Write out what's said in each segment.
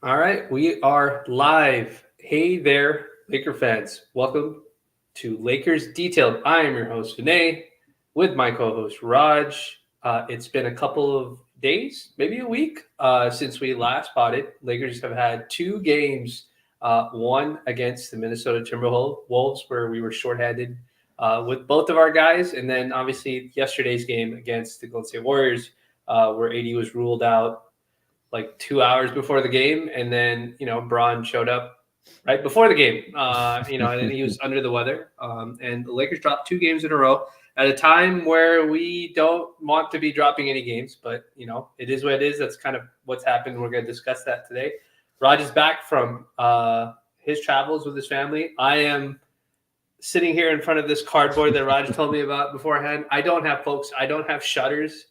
All right, we are live. Hey there, Laker fans. Welcome to Lakers Detailed. I am your host, Vinay, with my co host, Raj. It's been a couple of days, maybe a week, since we last spotted. Lakers have had two games, one against the Minnesota Timberwolves, where we were shorthanded with both of our guys, and then obviously yesterday's game against the Golden State Warriors, where AD was ruled out like 2 hours before the game, and then Braun showed up right before the game. And then he was under the weather, and the Lakers dropped two games in a row at a time where we don't want to be dropping any games, but it is what it is. That's kind of what's happened. We're going to discuss that today. Raj is back from his travels with his family. I am sitting here in front of this cardboard that Raj told me about beforehand. I don't have shutters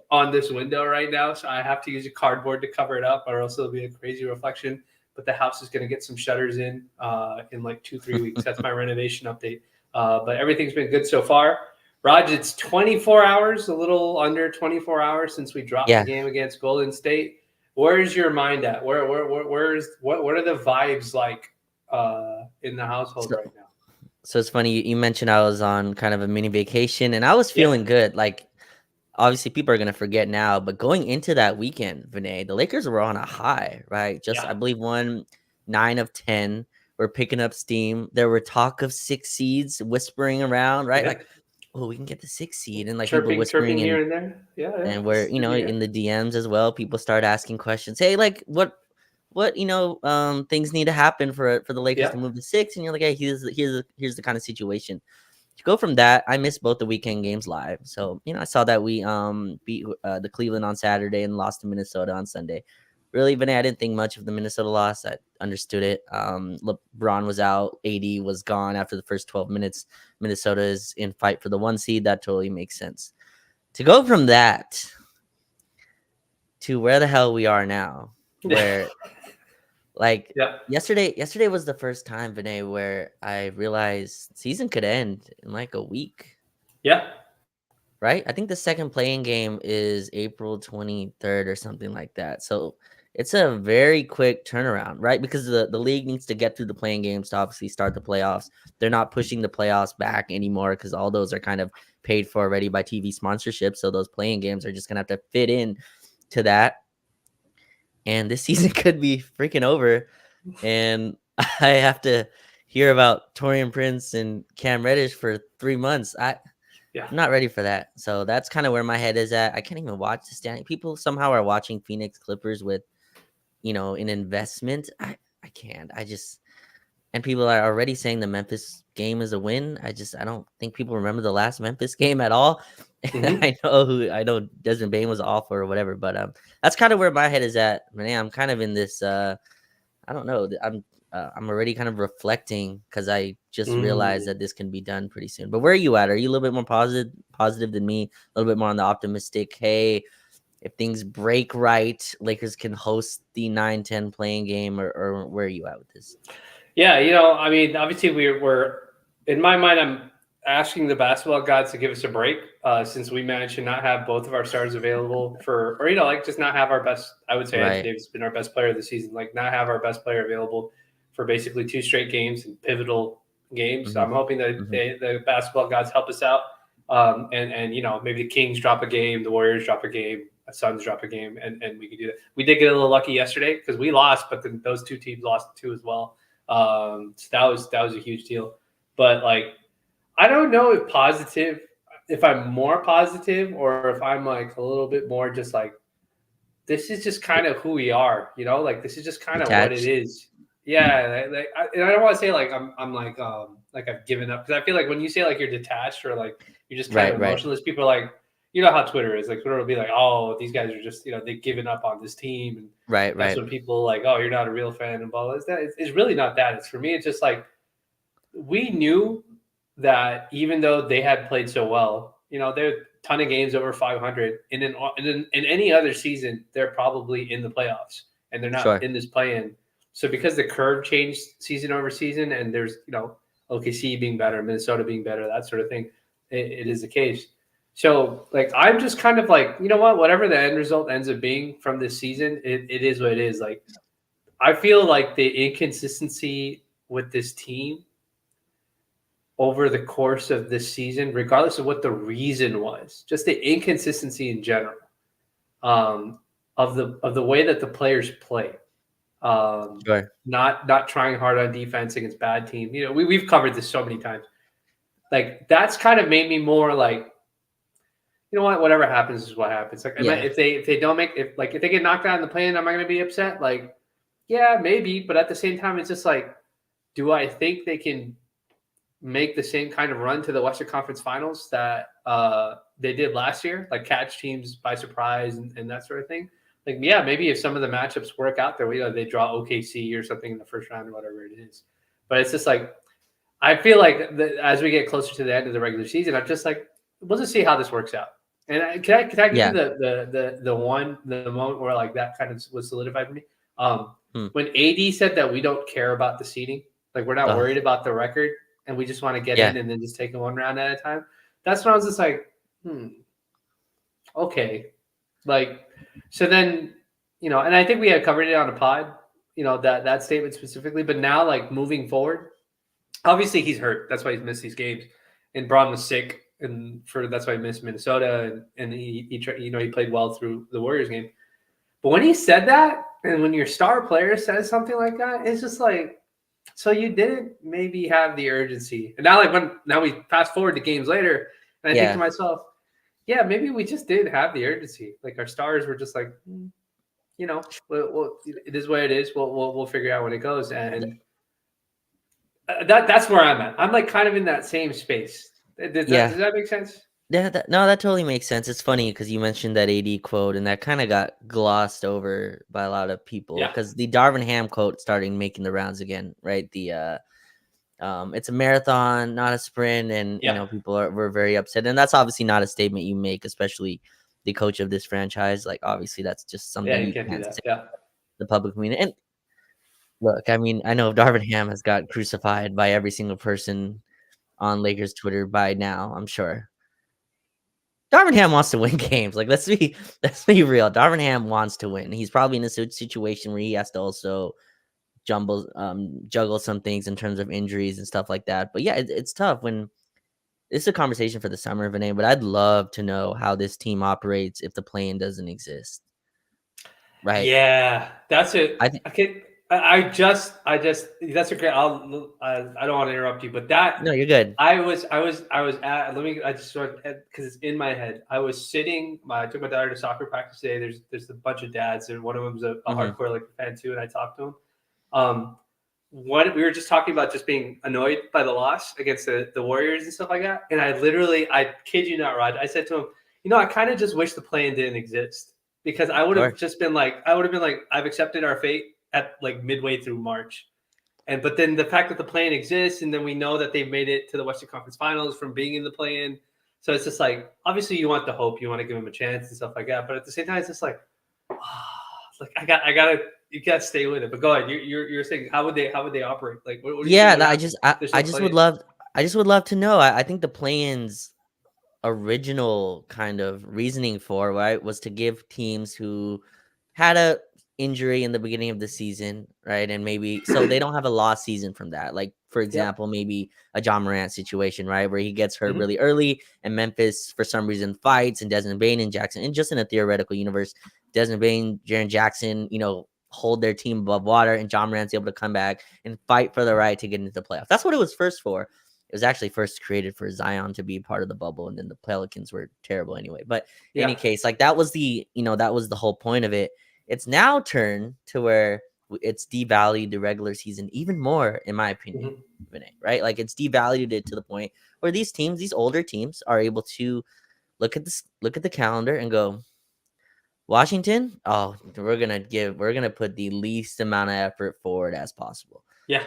on this window right now, so I have to use a cardboard to cover it up, or else it'll be a crazy reflection. But the house is going to get some shutters in like 2-3 weeks. That's my renovation update. But everything's been good so far. Raj, it's 24 hours, a little under 24 hours since we dropped the game against Golden State. Where's your mind at? What are the vibes like in the household right now? So it's funny you mentioned I was on kind of a mini vacation, and I was feeling good. Like, obviously people are going to forget now, but going into that weekend, Vinay, the Lakers were on a high, right? I believe won 9 of 10. We're picking up steam. There were talk of 6 seeds whispering around, right? Like, oh, we can get the 6 seed, and like chirping, people whispering here and there. And we're, in the DMs as well, people start asking questions. Hey, like what things need to happen for the Lakers to move to 6, and you're like, hey, here's the kind of situation. To go from that, I missed both the weekend games live. So, I saw that we beat the Cleveland on Saturday and lost to Minnesota on Sunday. Really, Vinay, I didn't think much of the Minnesota loss. I understood it. LeBron was out. AD was gone after the first 12 minutes. Minnesota is in fight for the 1 seed. That totally makes sense. To go from that to where the hell we are now, where yesterday was the first time, Vinay, where I realized season could end in like a week. Yeah. Right? I think the second playing game is April 23rd or something like that. So it's a very quick turnaround, right? Because the league needs to get through the playing games to obviously start the playoffs. They're not pushing the playoffs back anymore because all those are kind of paid for already by TV sponsorship. So those playing games are just going to have to fit in to that. And this season could be freaking over. And I have to hear about Taurean Prince and Cam Reddish for 3 months. I'm not ready for that. So that's kind of where my head is at. I can't even watch the standing. People somehow are watching Phoenix Clippers with, an investment. I can't. And people are already saying the Memphis game is a win. I don't think people remember the last Memphis game at all. Mm-hmm. I know Desmond Bane was awful or whatever, but that's kind of where my head is at. Man, I'm kind of in this. I don't know. I'm already kind of reflecting because I just realized that this can be done pretty soon. But where are you at? Are you a little bit more positive than me? A little bit more on the optimistic? Hey, if things break right, Lakers can host the 9-10 playing game, or where are you at with this? Yeah, I mean, obviously we're in my mind, I'm asking the basketball gods to give us a break since we managed to not have both of our stars available or just not have our best. I would say Anthony Davis has been our best player of the season, like not have our best player available for basically 2 straight games and pivotal games. So I'm hoping that the basketball gods help us out, and maybe the Kings drop a game, the Warriors drop a game, the Suns drop a game, and we can do that. We did get a little lucky yesterday because we lost, but then those 2 teams lost too as well. So that was a huge deal. But like, I don't know if I'm more positive or if I'm like a little bit more just like, this is just kind of who we are, like this is just kind of what it is. Yeah. And I don't want to say like I'm like I've given up, because I feel like when you say like you're detached or like you're just kind of emotionless, people are like, you know how Twitter is. Like Twitter will be like, oh, these guys are just, they've given up on this team. And that's when people like, oh, you're not a real fan and blah, blah. It's really not that. It's for me, it's just like, we knew that even though they had played so well, there are a ton of games over 500. And in any other season, they're probably in the playoffs and they're not in this play-in. So because the curve changed season over season and there's, OKC being better, Minnesota being better, that sort of thing, it is the case. So, like, I'm just kind of like, whatever the end result ends up being from this season, it is what it is. Like, I feel like the inconsistency with this team over the course of this season, regardless of what the reason was, just the inconsistency in general, um, of the way that the players play. Sure. Not trying hard on defense against bad teams. You know, we've covered this so many times. Like that's kind of made me more like, you know what? Whatever happens is what happens. Like, Yeah. if they don't make if they get knocked out in the play-in, am I going to be upset? Like, yeah, maybe. But at the same time, it's just like, do I think they can make the same kind of run to the Western Conference Finals that they did last year, like catch teams by surprise and that sort of thing? Like, yeah, maybe if some of the matchups work out there, they draw OKC or something in the first round or whatever it is. But it's just like, I feel like as we get closer to the end of the regular season, I'm just like, we'll just see how this works out. And can I give Yeah. you the moment where like that kind of was solidified for me? When AD said that we don't care about the seeding, like we're not worried about the record, and we just want to get in and then just take it one round at a time. That's when I was just like, okay, like so then and I think we had covered it on a pod, that statement specifically. But now, like moving forward, obviously he's hurt. That's why he's missed these games. And Braun was sick, and that's why he missed Minnesota. And he played well through the Warriors game. But when he said that, and when your star player says something like that, it's just like, so you didn't maybe have the urgency. And now we fast forward to games later, and I think to myself, yeah, maybe we just didn't have the urgency. Like our stars were just like, well, it is what it is. We'll figure out when it goes. And that's where I'm at. I'm like kind of in that same space. Does that make sense? Yeah, that totally makes sense. It's funny because you mentioned that AD quote, and that kind of got glossed over by a lot of people because the Darvin Ham quote started making the rounds again, right? The it's a marathon, not a sprint, and people were very upset, and that's obviously not a statement you make, especially the coach of this franchise. Like obviously, that's just something you can't do that. say the public community. And look, I mean, I know Darvin Ham has got crucified by every single person on Lakers Twitter by now, I'm sure. Darvin Ham wants to win games. Like let's be real. Darvin Ham wants to win. He's probably in a situation where he has to also juggle some things in terms of injuries and stuff like that. But yeah, it's tough when it's a conversation for the summer, Vinay. But I'd love to know how this team operates if the play-in doesn't exist. Right? Yeah, that's it. I just that's a great. I don't want to interrupt you, but no, you're good. I was at. I just started because it's in my head. I was sitting. I took my daughter to soccer practice today. There's a bunch of dads, and one of them's a hardcore like fan too, and I talked to him. When we were just talking about just being annoyed by the loss against the Warriors and stuff like that, and I kid you not, Rod, I said to him, I kind of just wish the play-in didn't exist because I would have just been like, I've accepted our fate at like midway through March. But then the fact that the play-in exists, and then we know that they've made it to the Western Conference Finals from being in the play-in. So it's just like, obviously you want the hope, you want to give them a chance and stuff like that. But at the same time, it's just like, you gotta stay with it. But go ahead. You're saying how would they operate? Like what do you think I just would love to know. I think the play-in's original kind of reasoning for was to give teams who had a injury in the beginning of the season, right? And maybe so they don't have a lost season from that. Like for example, maybe a John Morant situation, right? Where he gets hurt really early and Memphis for some reason fights and Desmond Bane and Jackson. And just in a theoretical universe, Desmond Bane, Jaren Jackson, hold their team above water, and John Morant's able to come back and fight for the right to get into the playoffs. That's what it was first for. It was actually first created for Zion to be part of the bubble, and then the Pelicans were terrible anyway. But in any case, like that was the whole point of it. It's now turned to where it's devalued the regular season even more, in my opinion, right? Like it's devalued it to the point where these older teams, are able to look at the calendar and go, Washington, we're gonna put the least amount of effort forward as possible. Yeah.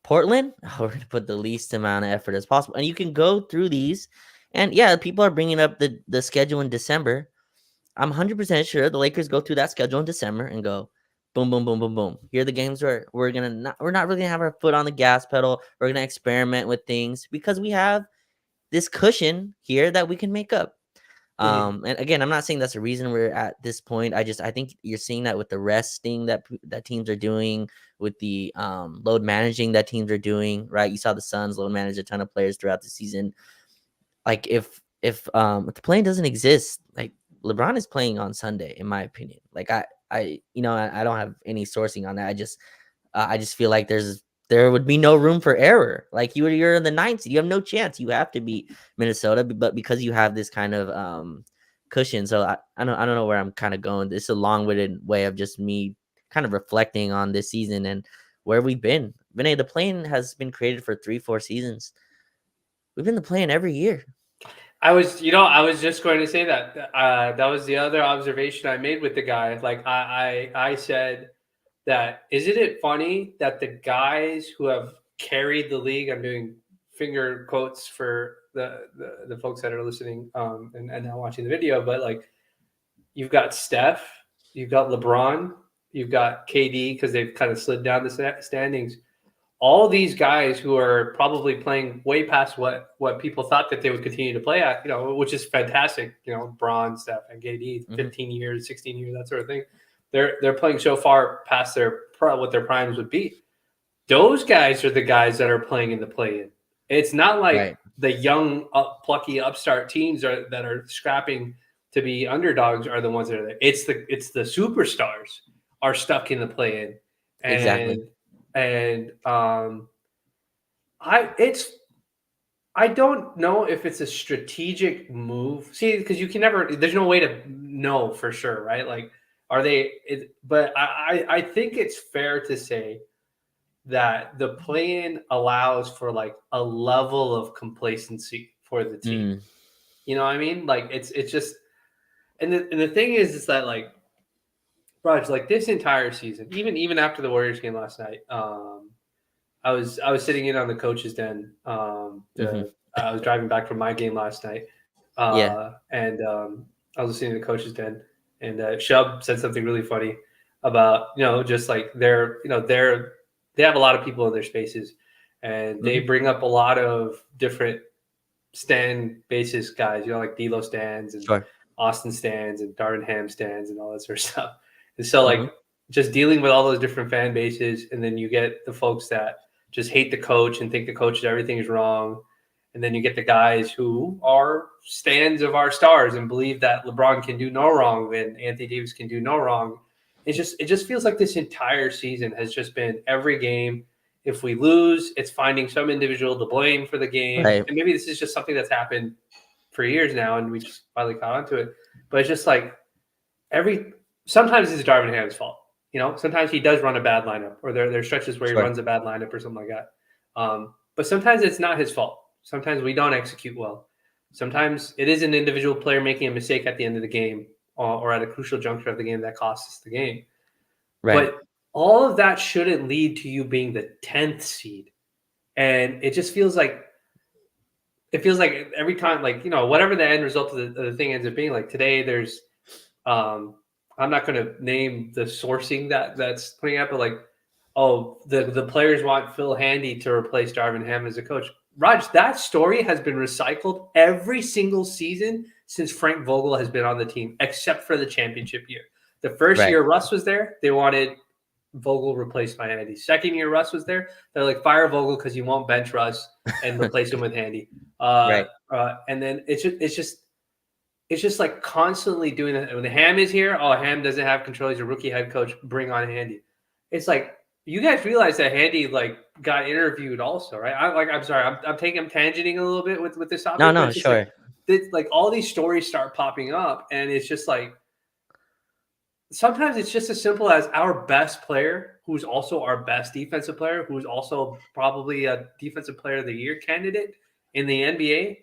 Portland, we're gonna put the least amount of effort as possible. And you can go through these, and people are bringing up the schedule in December. I'm 100% sure the Lakers go through that schedule in December and go, boom, boom, boom, boom, boom. Here are the games where we're not really gonna have our foot on the gas pedal. We're gonna experiment with things because we have this cushion here that we can make up. And again, I'm not saying that's the reason we're at this point. I think you're seeing that with the resting that teams are doing, with the load managing that teams are doing, right? You saw the Suns load manage a ton of players throughout the season. Like if the plane doesn't exist, like LeBron is playing on Sunday, in my opinion. Like I don't have any sourcing on that. I just feel like there would be no room for error. Like you're in the ninth seed, you have no chance. You have to beat Minnesota, but because you have this kind of cushion. So I don't know where I'm kind of going. It's a long-winded way of just me kind of reflecting on this season and where we've been. Vinay, the plane has been created for 3-4 seasons. We've been the plane every year. I was just going to say that. That was the other observation I made with the guy. Like I said that, isn't it funny that the guys who have carried the league, I'm doing finger quotes for the folks that are listening and not watching the video, but like you've got Steph, you've got LeBron, you've got KD because they've kind of slid down the standings. All these guys who are probably playing way past what people thought that they would continue to play at, which is fantastic. Bron, Steph, and KD, 15 years, 16 years, that sort of thing. They're playing so far past what their primes would be. Those guys are the guys that are playing in the play-in. It's not like the young, plucky upstart teams that are scrapping to be underdogs are the ones that are there. It's the superstars are stuck in the play-in. Exactly. And I don't know if it's a strategic move. See, because you can never. There's no way to know for sure, right? Like, are they? But I think it's fair to say that the play-in allows for like a level of complacency for the team. You know what I mean? Like it's just, and the thing is that like, Raj, like this entire season, even after the Warriors game last night, I was sitting in on the coach's den. I was driving back from my game last night, and I was listening to the coach's den, and Shub said something really funny about just like they have a lot of people in their spaces, and they bring up a lot of different stand basis guys, like D'Lo stands and Austin stands and Darvin Ham stands and all that sort of stuff. And so like just dealing with all those different fan bases, and then you get the folks that just hate the coach and think the coach everything is wrong. And then you get the guys who are stands of our stars and believe that LeBron can do no wrong and Anthony Davis can do no wrong. It just feels like this entire season has just been every game. If we lose, it's finding some individual to blame for the game. Right. And maybe this is just something that's happened for years now and we just finally caught on to it. But it's just like sometimes it's Darvin Ham's fault. Sometimes he does run a bad lineup, or there are stretches where he runs a bad lineup or something like that. But sometimes it's not his fault. Sometimes we don't execute well. Sometimes it is an individual player making a mistake at the end of the game or at a crucial juncture of the game that costs us the game. Right. But all of that shouldn't lead to you being the 10th seed. And it just feels like every time, like, whatever the end result of the thing ends up being, like today there's I'm not going to name the sourcing that's putting out, but like, the players want Phil Handy to replace Darvin Ham as a coach. Raj, that story has been recycled every single season since Frank Vogel has been on the team, except for the championship year. The first year Russ was there, they wanted Vogel replaced by Handy. Second year Russ was there, they're like, fire Vogel because you won't bench Russ and replace him with Handy. And then it's just like constantly doing that. When the Ham is here, Ham doesn't have control. He's a rookie head coach. Bring on Handy. It's like, you guys realize that Handy like got interviewed also, right? I'm sorry. I'm tangenting a little bit with this topic. No, sure. Like all these stories start popping up, and it's just like sometimes it's just as simple as our best player, who's also our best defensive player, who's also probably a defensive player of the year candidate in the NBA,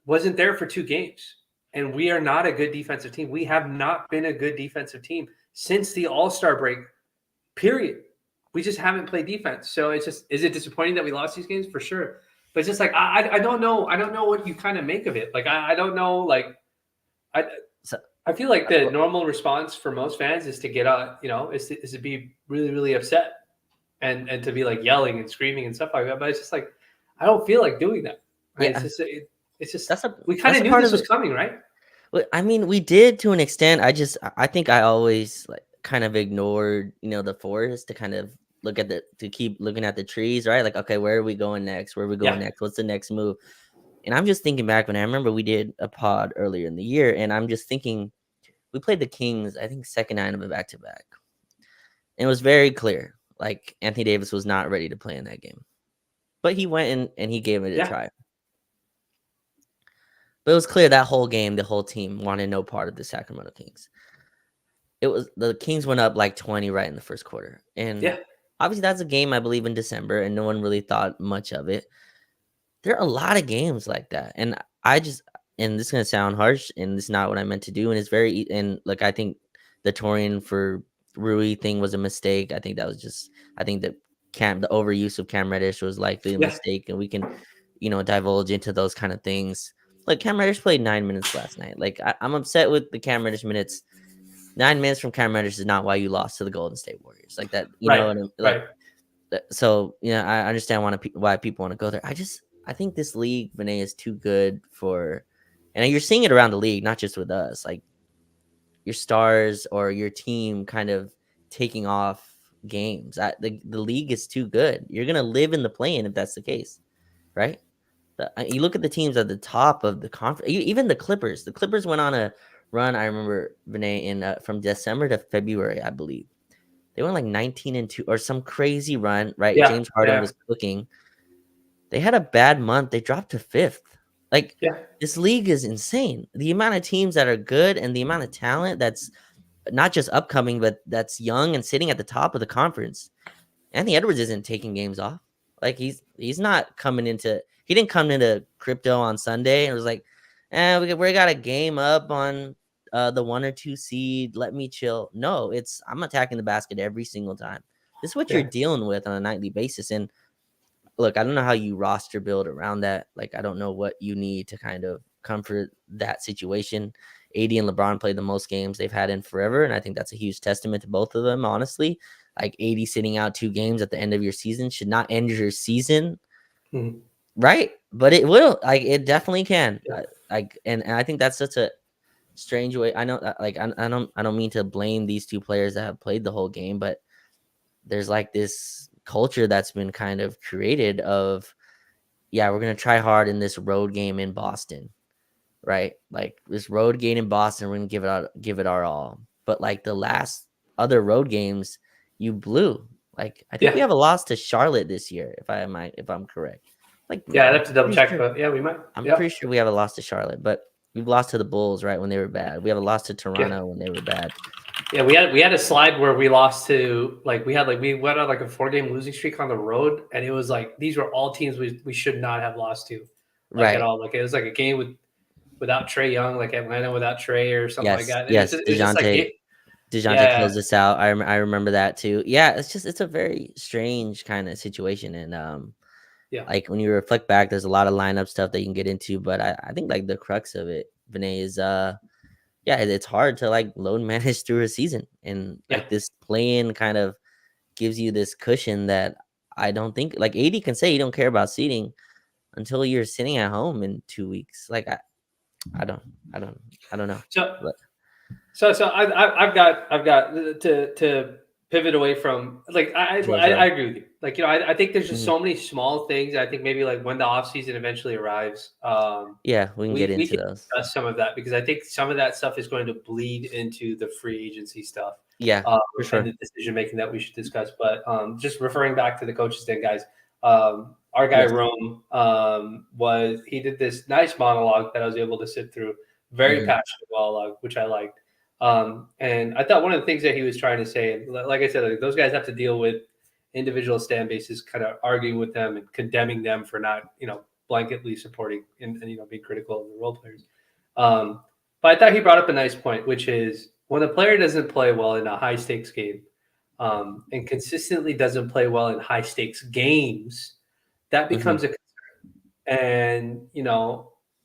wasn't there for 2 games. And we are not a good defensive team. We have not been a good defensive team since the All-Star break, period. We just haven't played defense. So it's just, is it disappointing that we lost these games? For sure. But it's just like, I don't know. I don't know what you kind of make of it. Like, I don't know. Like, I feel like the normal response for most fans is to get is to be really, really upset and to be like yelling and screaming and stuff like that. But it's just like, I don't feel like doing that. Right? Yeah. It's just we kind of knew this was coming, right? Well, I mean, we did to an extent. I think I always like kind of ignored, the forest to kind of to keep looking at the trees, right? Like, okay, where are we going next? Where are we going Yeah, next? What's the next move? And I'm just thinking back when I remember we did a pod earlier in the year, and I'm just thinking we played the Kings, I think second night of a back to back. And it was very clear, like Anthony Davis was not ready to play in that game. But he went in and he gave it a yeah, try. But it was clear that whole game, the whole team wanted no part of the Sacramento Kings. It was the Kings went up like 20 right in the first quarter. And yeah, obviously that's a game I believe in December, and no one really thought much of it. There are a lot of games like that. And and this is gonna sound harsh, and this is not what I meant to do. And it's and like I think the Torian for Rui thing was a mistake. I think that was just I think that the overuse of Cam Reddish was likely a yeah. mistake, and we can, divulge into those kind of things. Like Cam Reddish played 9 minutes last night. Like I'm upset with the Cam Reddish minutes. 9 minutes from Cam Reddish is not why you lost to the Golden State Warriors. Like that, Right, like right. so. I understand why people want to go there. I think this league, Vinay, is too good for, and you're seeing it around the league, not just with us. Like your stars or your team kind of taking off games. The league is too good. You're gonna live in the play-in if that's the case, right? You look at the teams at the top of the conference. Even the Clippers. The Clippers went on a run. I remember Vinay in from December to February, I believe. They went like 19-2 or some crazy run, right? Yeah, James Harden yeah, was cooking. They had a bad month. They dropped to fifth. Like yeah, this league is insane. The amount of teams that are good and the amount of talent that's not just upcoming, but that's young and sitting at the top of the conference. Anthony Edwards isn't taking games off. Like he's not coming into. He didn't come into crypto on Sunday and was like, we got a game up on the 1 or 2 seed. Let me chill. No, I'm attacking the basket every single time. This is what you're yeah, dealing with on a nightly basis. And look, I don't know how you roster build around that. Like, I don't know what you need to kind of comfort that situation. AD and LeBron played the most games they've had in forever, and I think that's a huge testament to both of them, honestly. Like, AD sitting out 2 games at the end of your season should not end your season, mhm, right? But it will. Like, it definitely can. yeah, And I think that's such a strange way. I know, like, I don't mean to blame these 2 players that have played the whole game, but there's like this culture that's been kind of created of, yeah, we're gonna try hard in this road game in Boston, right? Like this road game in Boston, we're gonna give it our all. But like the last other road games, you blew. Like I think we yeah, have a loss to Charlotte this year, if I'm correct. Like yeah. I'd have to double pretty check, sure but yeah, we might. I'm Yeah, pretty sure we have a loss to Charlotte, but we've lost to the Bulls, right, when they were bad. We have a loss to yeah, Toronto when they were bad. yeah. We had a slide where we lost to we went on like a 4-game losing streak on the road, and it was like these were all teams we should not have lost to, like at Right. all. Like it was like a game without Trey Young, like Atlanta without Trey or something like Yes. that, and Yes. it was just like DeJounte yeah, closed this out. I remember that too. Yeah, it's a very strange kind of situation, and yeah, like when you reflect back, there's a lot of lineup stuff that you can get into, but I think like the crux of it, Vinay, is yeah, it's hard to like load manage through a season, and yeah. like this play-in kind of gives you this cushion that I don't think like AD can say you don't care about seating until you're sitting at home in 2 weeks. Like I don't I don't I don't know. So But I've got to pivot away from like sure, I sure. agree with you. Like I think there's just Mhm. so many small things. I think maybe like when the off season eventually arrives, Yeah, we can get we into can those. discuss some of that because I think some of that stuff is going to bleed into the free agency stuff, Yeah, for and sure. the decision making that we should discuss. But just referring back to the coaches thing, guys, our guy Yes. Rome he did this nice monologue that I was able to sit through, very Mhm. passionate monologue, which I liked. And I thought one of the things that he was trying to say, and like I said, like those guys have to deal with individual stand bases, kind of arguing with them and condemning them for not, blanketly supporting and being critical of the role players. But I thought he brought up a nice point, which is when a player doesn't play well in a high stakes game, and consistently doesn't play well in high stakes games, that Mhm. becomes a and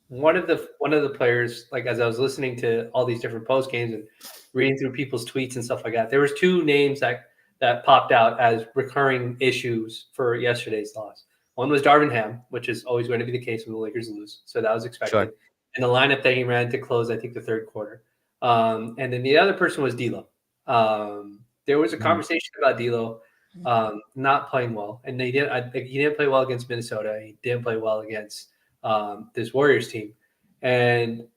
one of the players, like as I was listening to all these different post games and reading through people's tweets and stuff like that, there was 2 names that popped out as recurring issues for yesterday's loss. One was Darvin Ham, which is always going to be the case when the Lakers lose, so that was expected. Sure. and the lineup that he ran to close, I think, the third quarter. And then the other person was D'Lo. There was a Mhm. conversation about D'Lo not playing well, and he didn't play well against Minnesota. He didn't play well against this Warriors team. And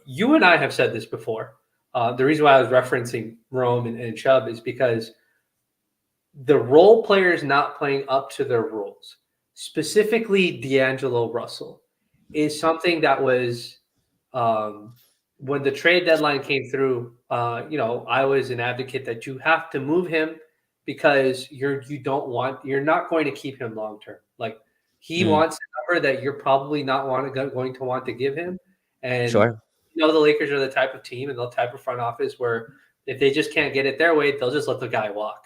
you and I have said this before. The reason why I was referencing Rome and Chubb is because the role players not playing up to their roles, specifically D'Angelo Russell, is something that was um, when the trade deadline came through. I was an advocate that you have to move him because you're not going to keep him long term. Like he Mm, wants a number that you're probably not going to want to give him, and sure. the Lakers are the type of team and the type of front office where if they just can't get it their way, they'll just let the guy walk,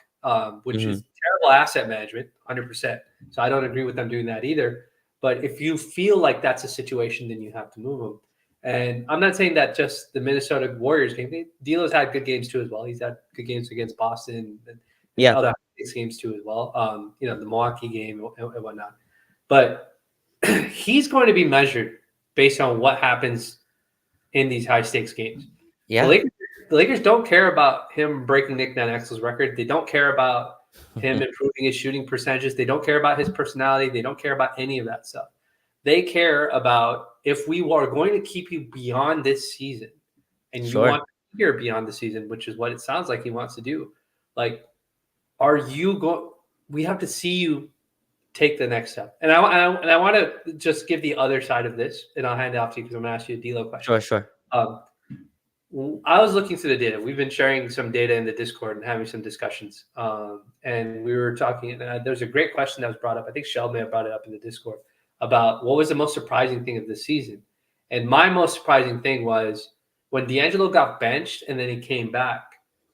which Hmm. is terrible asset management, 100%. So I don't agree with them doing that either. But if you feel like that's a situation, then you have to move him. And I'm not saying that just the Minnesota Warriors game. D'Lo's had good games too as well. He's had good games against Boston and Yeah, other games too as well. The Milwaukee game and whatnot. But he's going to be measured based on what happens in these high stakes games. The yeah. Lakers, the Lakers don't care about him breaking Nick Van Exel's record. They don't care about him improving his shooting percentages. They don't care about his personality. They don't care about any of that stuff. They care about if we are going to keep you beyond this season and you Sure. want to be here beyond the season, which is what it sounds like he wants to do. Like, are you going? We have to see you take the next step. And I want to just give the other side of this, and I'll hand it off to you because I'm going to ask you a D'Lo question. Sure, sure. Um, I was looking through the data. We've been sharing some data in the Discord and having some discussions. And we were talking. There's a great question that was brought up. I think Shell may have brought it up in the Discord about what was the most surprising thing of the season. And my most surprising thing was when D'Angelo got benched and then he came back.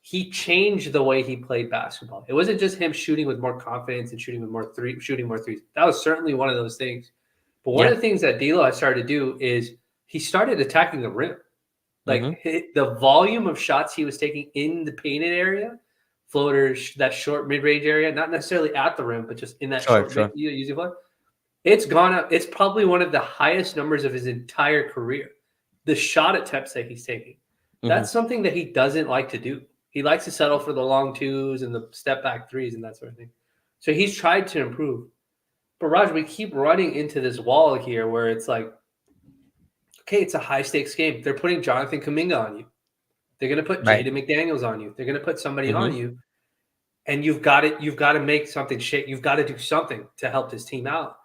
He changed the way he played basketball. It wasn't just him shooting with more confidence and shooting more threes. That was certainly one of those things. But one of Yeah. the things that D'Lo has started to do is he started attacking the rim. Hmm. Like the volume of shots he was taking in the painted area, floaters, that short mid range area, not necessarily at the rim, but just in that Sure, short mid sure. using float, it's gone up. It's probably one of the highest numbers of his entire career. The shot attempts that he's taking. Hmm. That's something that he doesn't like to do. He likes to settle for the long twos and the step back threes and that sort of thing. So he's tried to improve. But Raj, we keep running into this wall here where it's like, okay, it's a high stakes game. They're putting Jonathan Kuminga on you. They're going to put Right. Jaden McDaniels on you. They're going to put somebody on Hmm. you, and you've got it. You've got to make something shake. You've got to do something to help this team out.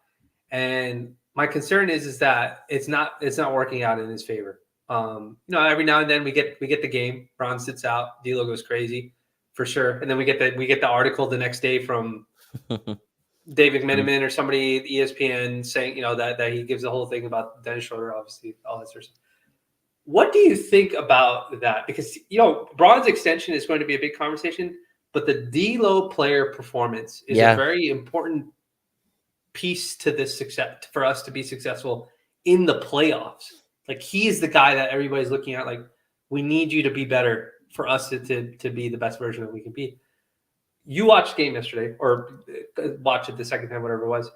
And my concern is that it's not working out in his favor. Every now and then we get the game. Bron sits out. D'Lo goes crazy, for sure. And then we get the article the next day from David Miniman or somebody at ESPN saying that he gives the whole thing about Dennis Schroeder, obviously all that sort of stuff. What do you think about that? Because Braun's extension is going to be a big conversation, but the D'Lo player performance is a Yeah. very important piece to this success for us to be successful in the playoffs. Like he is the guy that everybody's looking at. Like we need you to be better for us to be the best version that we can be. You watched the game yesterday, or watch it the second time, whatever it was.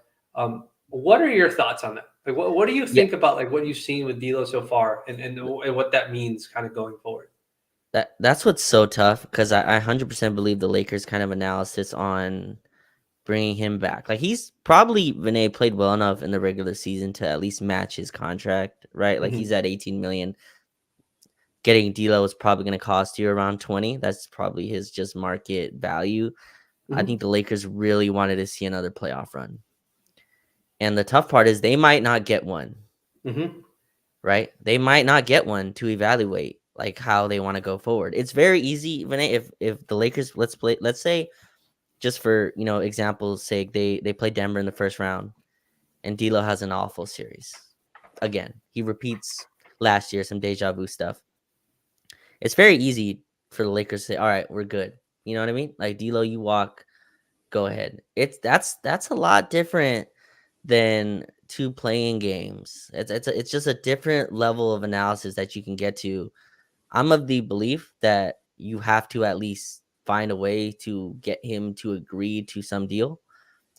What are your thoughts on that? Like, what do you Yeah. think about like what you've seen with D'Lo so far, and what that means kind of going forward? That's what's so tough because I 100% believe the Lakers kind of analysis on bringing him back. Like he's probably Vinay played well enough in the regular season to at least match his contract, right? Like Mm-hmm. he's at 18 million. Getting D'Lo is probably going to cost you around 20. That's probably his just market value. I Mm-hmm. think the Lakers really wanted to see another playoff run. And the tough part is they might not get one, Mm-hmm. right? They might not get one to evaluate like how they want to go forward. It's very easy, Vinay, if the Lakers let's say just for example's sake, they play Denver in the first round and D'Lo has an awful series. Again, he repeats last year some deja vu stuff. It's very easy for the Lakers to say, "All right, we're good." You know what I mean? Like D'Lo, you walk, go ahead. That's a lot different than two playing games. It's just a different level of analysis that you can get to. I'm of the belief that you have to at least find a way to get him to agree to some deal.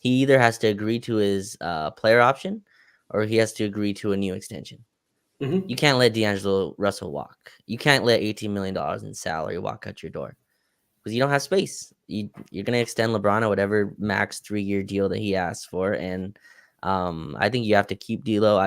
He either has to agree to his player option or he has to agree to a new extension. Mhm. You can't let D'Angelo Russell walk. You can't let $18 million in salary walk out your door because you don't have space. You're gonna extend LeBron or whatever max 3-year deal that he asked for, and I think you have to keep D'Lo.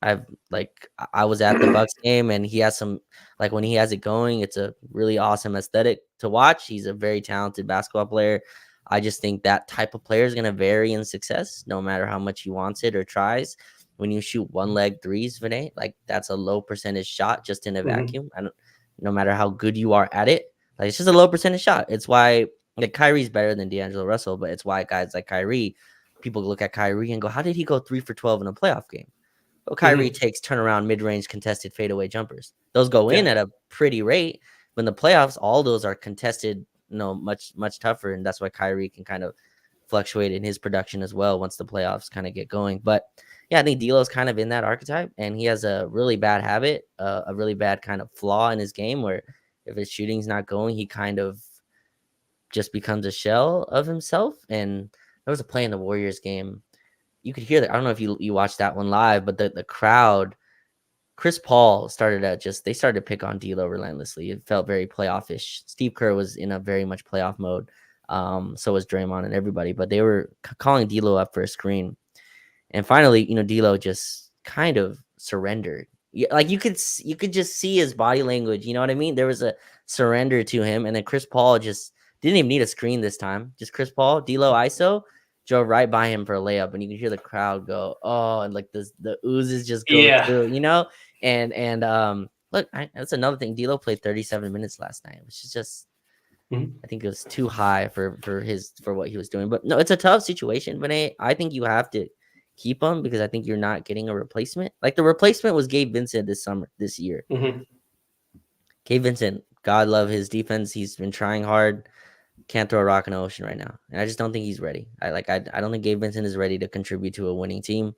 I've like I was at the Bucks game, and he has some like when he has it going, it's a really awesome aesthetic to watch. He's a very talented basketball player. I just think that type of player is gonna vary in success, no matter how much he wants it or tries. When you shoot one leg threes, Vinay, like that's a low percentage shot just in a Mhm. vacuum. I don't, no matter how good you are at it, like it's just a low percentage shot. It's why like Kyrie's better than D'Angelo Russell, but it's why guys like Kyrie, people look at Kyrie and go, "How did he go 3 for 12 in a playoff game?" Well, Kyrie Mhm. takes turnaround mid-range contested fadeaway jumpers. Those go in Yeah. at a pretty rate. But in the playoffs, all those are contested, much tougher, and that's why Kyrie can kind of fluctuate in his production as well once the playoffs kind of get going. But yeah, I think D'Lo's kind of in that archetype, and he has a really bad habit, a really bad kind of flaw in his game where if his shooting's not going, he kind of just becomes a shell of himself. And there was a play in the Warriors game. You could hear that. I don't know if you watched that one live, but the crowd, Chris Paul started to they started to pick on D'Lo relentlessly. It felt very playoff-ish. Steve Kerr was in a very much playoff mode. So was Draymond and everybody, but they were calling D'Lo up for a screen. And finally, D'Lo just kind of surrendered. Like you could just see his body language. You know what I mean? There was a surrender to him, and then Chris Paul just didn't even need a screen this time. Just Chris Paul, D'Lo ISO drove right by him for a layup, and you can hear the crowd go, "Oh!" and like the oozes just go Yeah. through, And look, that's another thing. D'Lo played 37 minutes last night, which is just Mhm. I think it was too high for what he was doing. But no, it's a tough situation. But I think you have to keep him because I think you're not getting a replacement. Like the replacement was Gabe Vincent this year. Mhm. Gabe Vincent, God love his defense. He's been trying hard. Can't throw a rock in the ocean right now, and I just don't think he's ready. I don't think Gabe Vincent is ready to contribute to a winning team.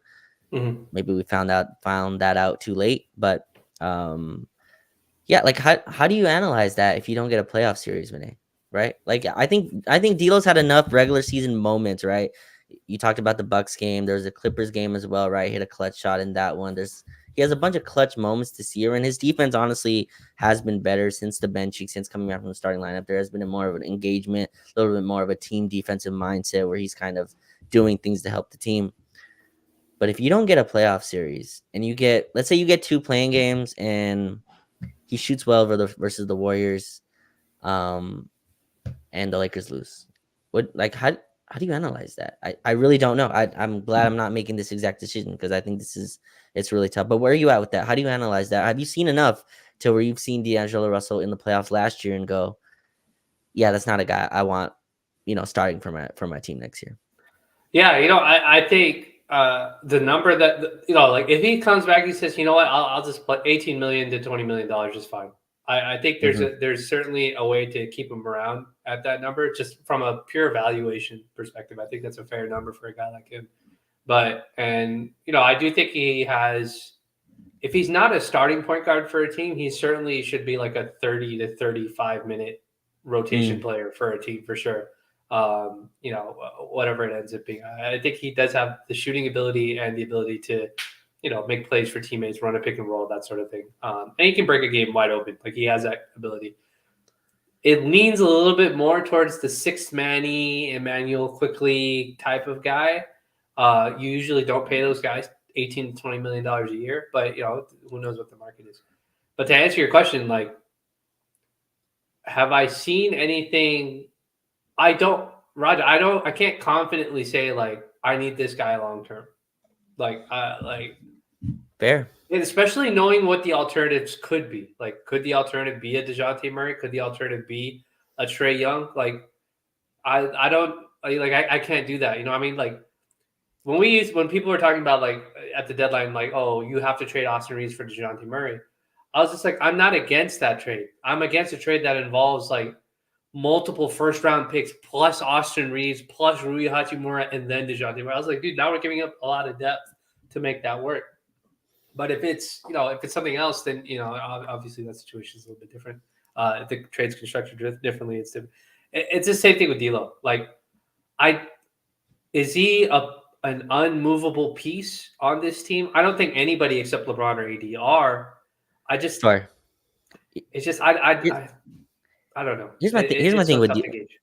Mhm. Maybe we found that out too late. But yeah, like how do you analyze that if you don't get a playoff series, Vinay? Right? Like I think D'Lo's had enough regular season moments, right? You talked about the Bucks game. There's a Clippers game as well, right? Hit a clutch shot in that one. He has a bunch of clutch moments this year, and his defense honestly has been better since the benching, since coming out from the starting lineup. There has been more of an engagement, a little bit more of a team defensive mindset where he's kind of doing things to help the team. But if you don't get a playoff series and let's say you get 2 playing games and he shoots well versus the Warriors, um, and the Lakers lose. How do you analyze that? I really don't know. I'm glad I'm not making this exact decision because I think it's really tough. But where are you at with that? How do you analyze that? Have you seen enough to where you've seen D'Angelo Russell in the playoffs last year and go, yeah, that's not a guy I want, starting for my team next year. Yeah, I think the number that like if he comes back, he says, you know what, I'll just put 18 million to 20 million dollars is fine. I think Mm-hmm. there's certainly a way to keep him around at that number, just from a pure valuation perspective. I think that's a fair number for a guy like him. But I do think he has. If he's not a starting point guard for a team, he certainly should be like a 30 to 35 minute rotation Mm. player for a team for sure. Whatever it ends up being. I think he does have the shooting ability and the ability to, make plays for teammates, run a pick and roll, that sort of thing. And he can break a game wide open. Like he has that ability. It leans a little bit more towards the sixth Manny, Emmanuel quickly type of guy. You usually don't pay those guys 18 to $20 million a year, but who knows what the market is. But to answer your question, like, have I seen anything? I don't, Roger. I can't confidently say like I need this guy long term. Like, Fair. and especially knowing what the alternatives could be. Like, could the alternative be a Dejounte Murray? Could the alternative be a Trey Young? Like, I don't I can't do that. You know what I mean? Like when people were talking about like at the deadline, like, oh, you have to trade Austin Reeves for DeJounte Murray. I was just like, I'm not against that trade. I'm against a trade that involves like multiple first round picks plus Austin Reeves plus Rui Hachimura and then DeJounte Murray. I was like, dude, now we're giving up a lot of depth to make that work. But if it's something else, then obviously that situation is a little bit different. If the trade's constructed differently, it's different. It's the same thing with D'Lo. Like, I is he a an unmovable piece on this team. I don't think anybody except LeBron or AD are. I just, Sure. it's just, Here- I don't know. Here's my thing. Here's my It's thing so with tough to gauge.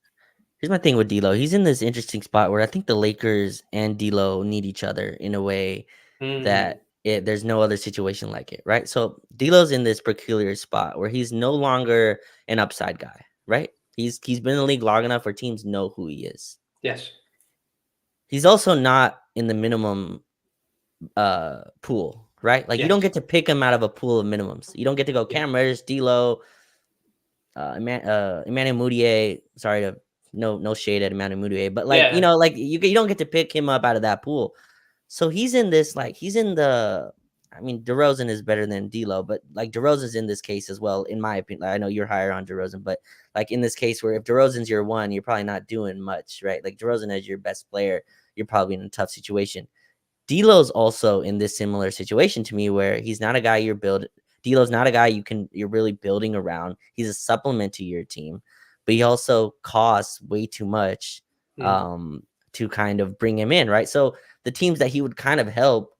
Here's my thing with D'Lo. He's in this interesting spot where I think the Lakers and D'Lo need each other in a way Mm, that there's no other situation like it, right? So D'Lo's in this peculiar spot where he's no longer an upside guy, right? He's been in the league long enough where teams know who he is. yes. He's also not in the minimum pool, right? Like you don't Yes. get to pick him out of a pool of minimums. You don't get to go Yeah. Cam Reddish, D'Lo, Emmanuel Mudiay. Sorry to no shade at Emmanuel Mudiay, but like Yeah. like you don't get to pick him up out of that pool. So he's in this he's in the. I mean, DeRozan is better than D'Lo, but like DeRozan's in this case as well, in my opinion. I know you're higher on DeRozan, but like in this case where if DeRozan's your one, you're probably not doing much, right? Like DeRozan as your best player, you're probably in a tough situation. D'Lo's also in this similar situation to me where he's not a guy D'Lo's not a guy you're really building around. He's a supplement to your team, but he also costs way too much Mm, to kind of bring him in, right? So the teams that he would kind of help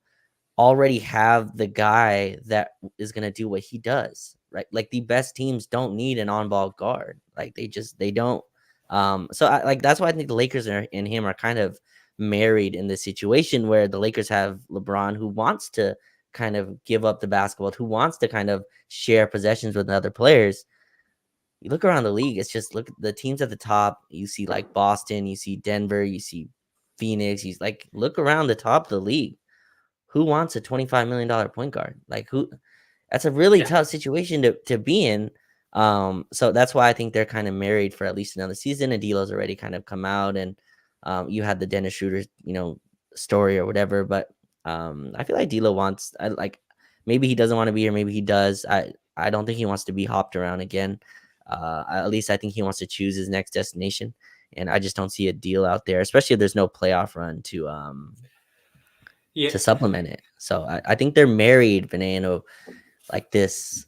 already have the guy that is going to do what he does, right? Like the best teams don't need an on-ball guard. Like they don't. So that's why I think the Lakers and him are kind of married in this situation where the Lakers have LeBron who wants to kind of give up the basketball, who wants to kind of share possessions with other players. You look around the league, it's just look at the teams at the top. You see like Boston, you see Denver, you see Phoenix. You like look around the top of the league. Who wants a $25 million point guard? Like who? That's a really yeah. tough situation to be in. So that's why I think they're kind of married for at least another season. And D'Lo's already kind of come out, and you had the Dennis Schroeder, story or whatever. But I feel like D'Lo wants. I like maybe he doesn't want to be here. Maybe he does. I don't think he wants to be hopped around again. At least I think he wants to choose his next destination. And I just don't see a deal out there, especially if there's no playoff run Yeah. to supplement it. So I think they're married, Veneno, like this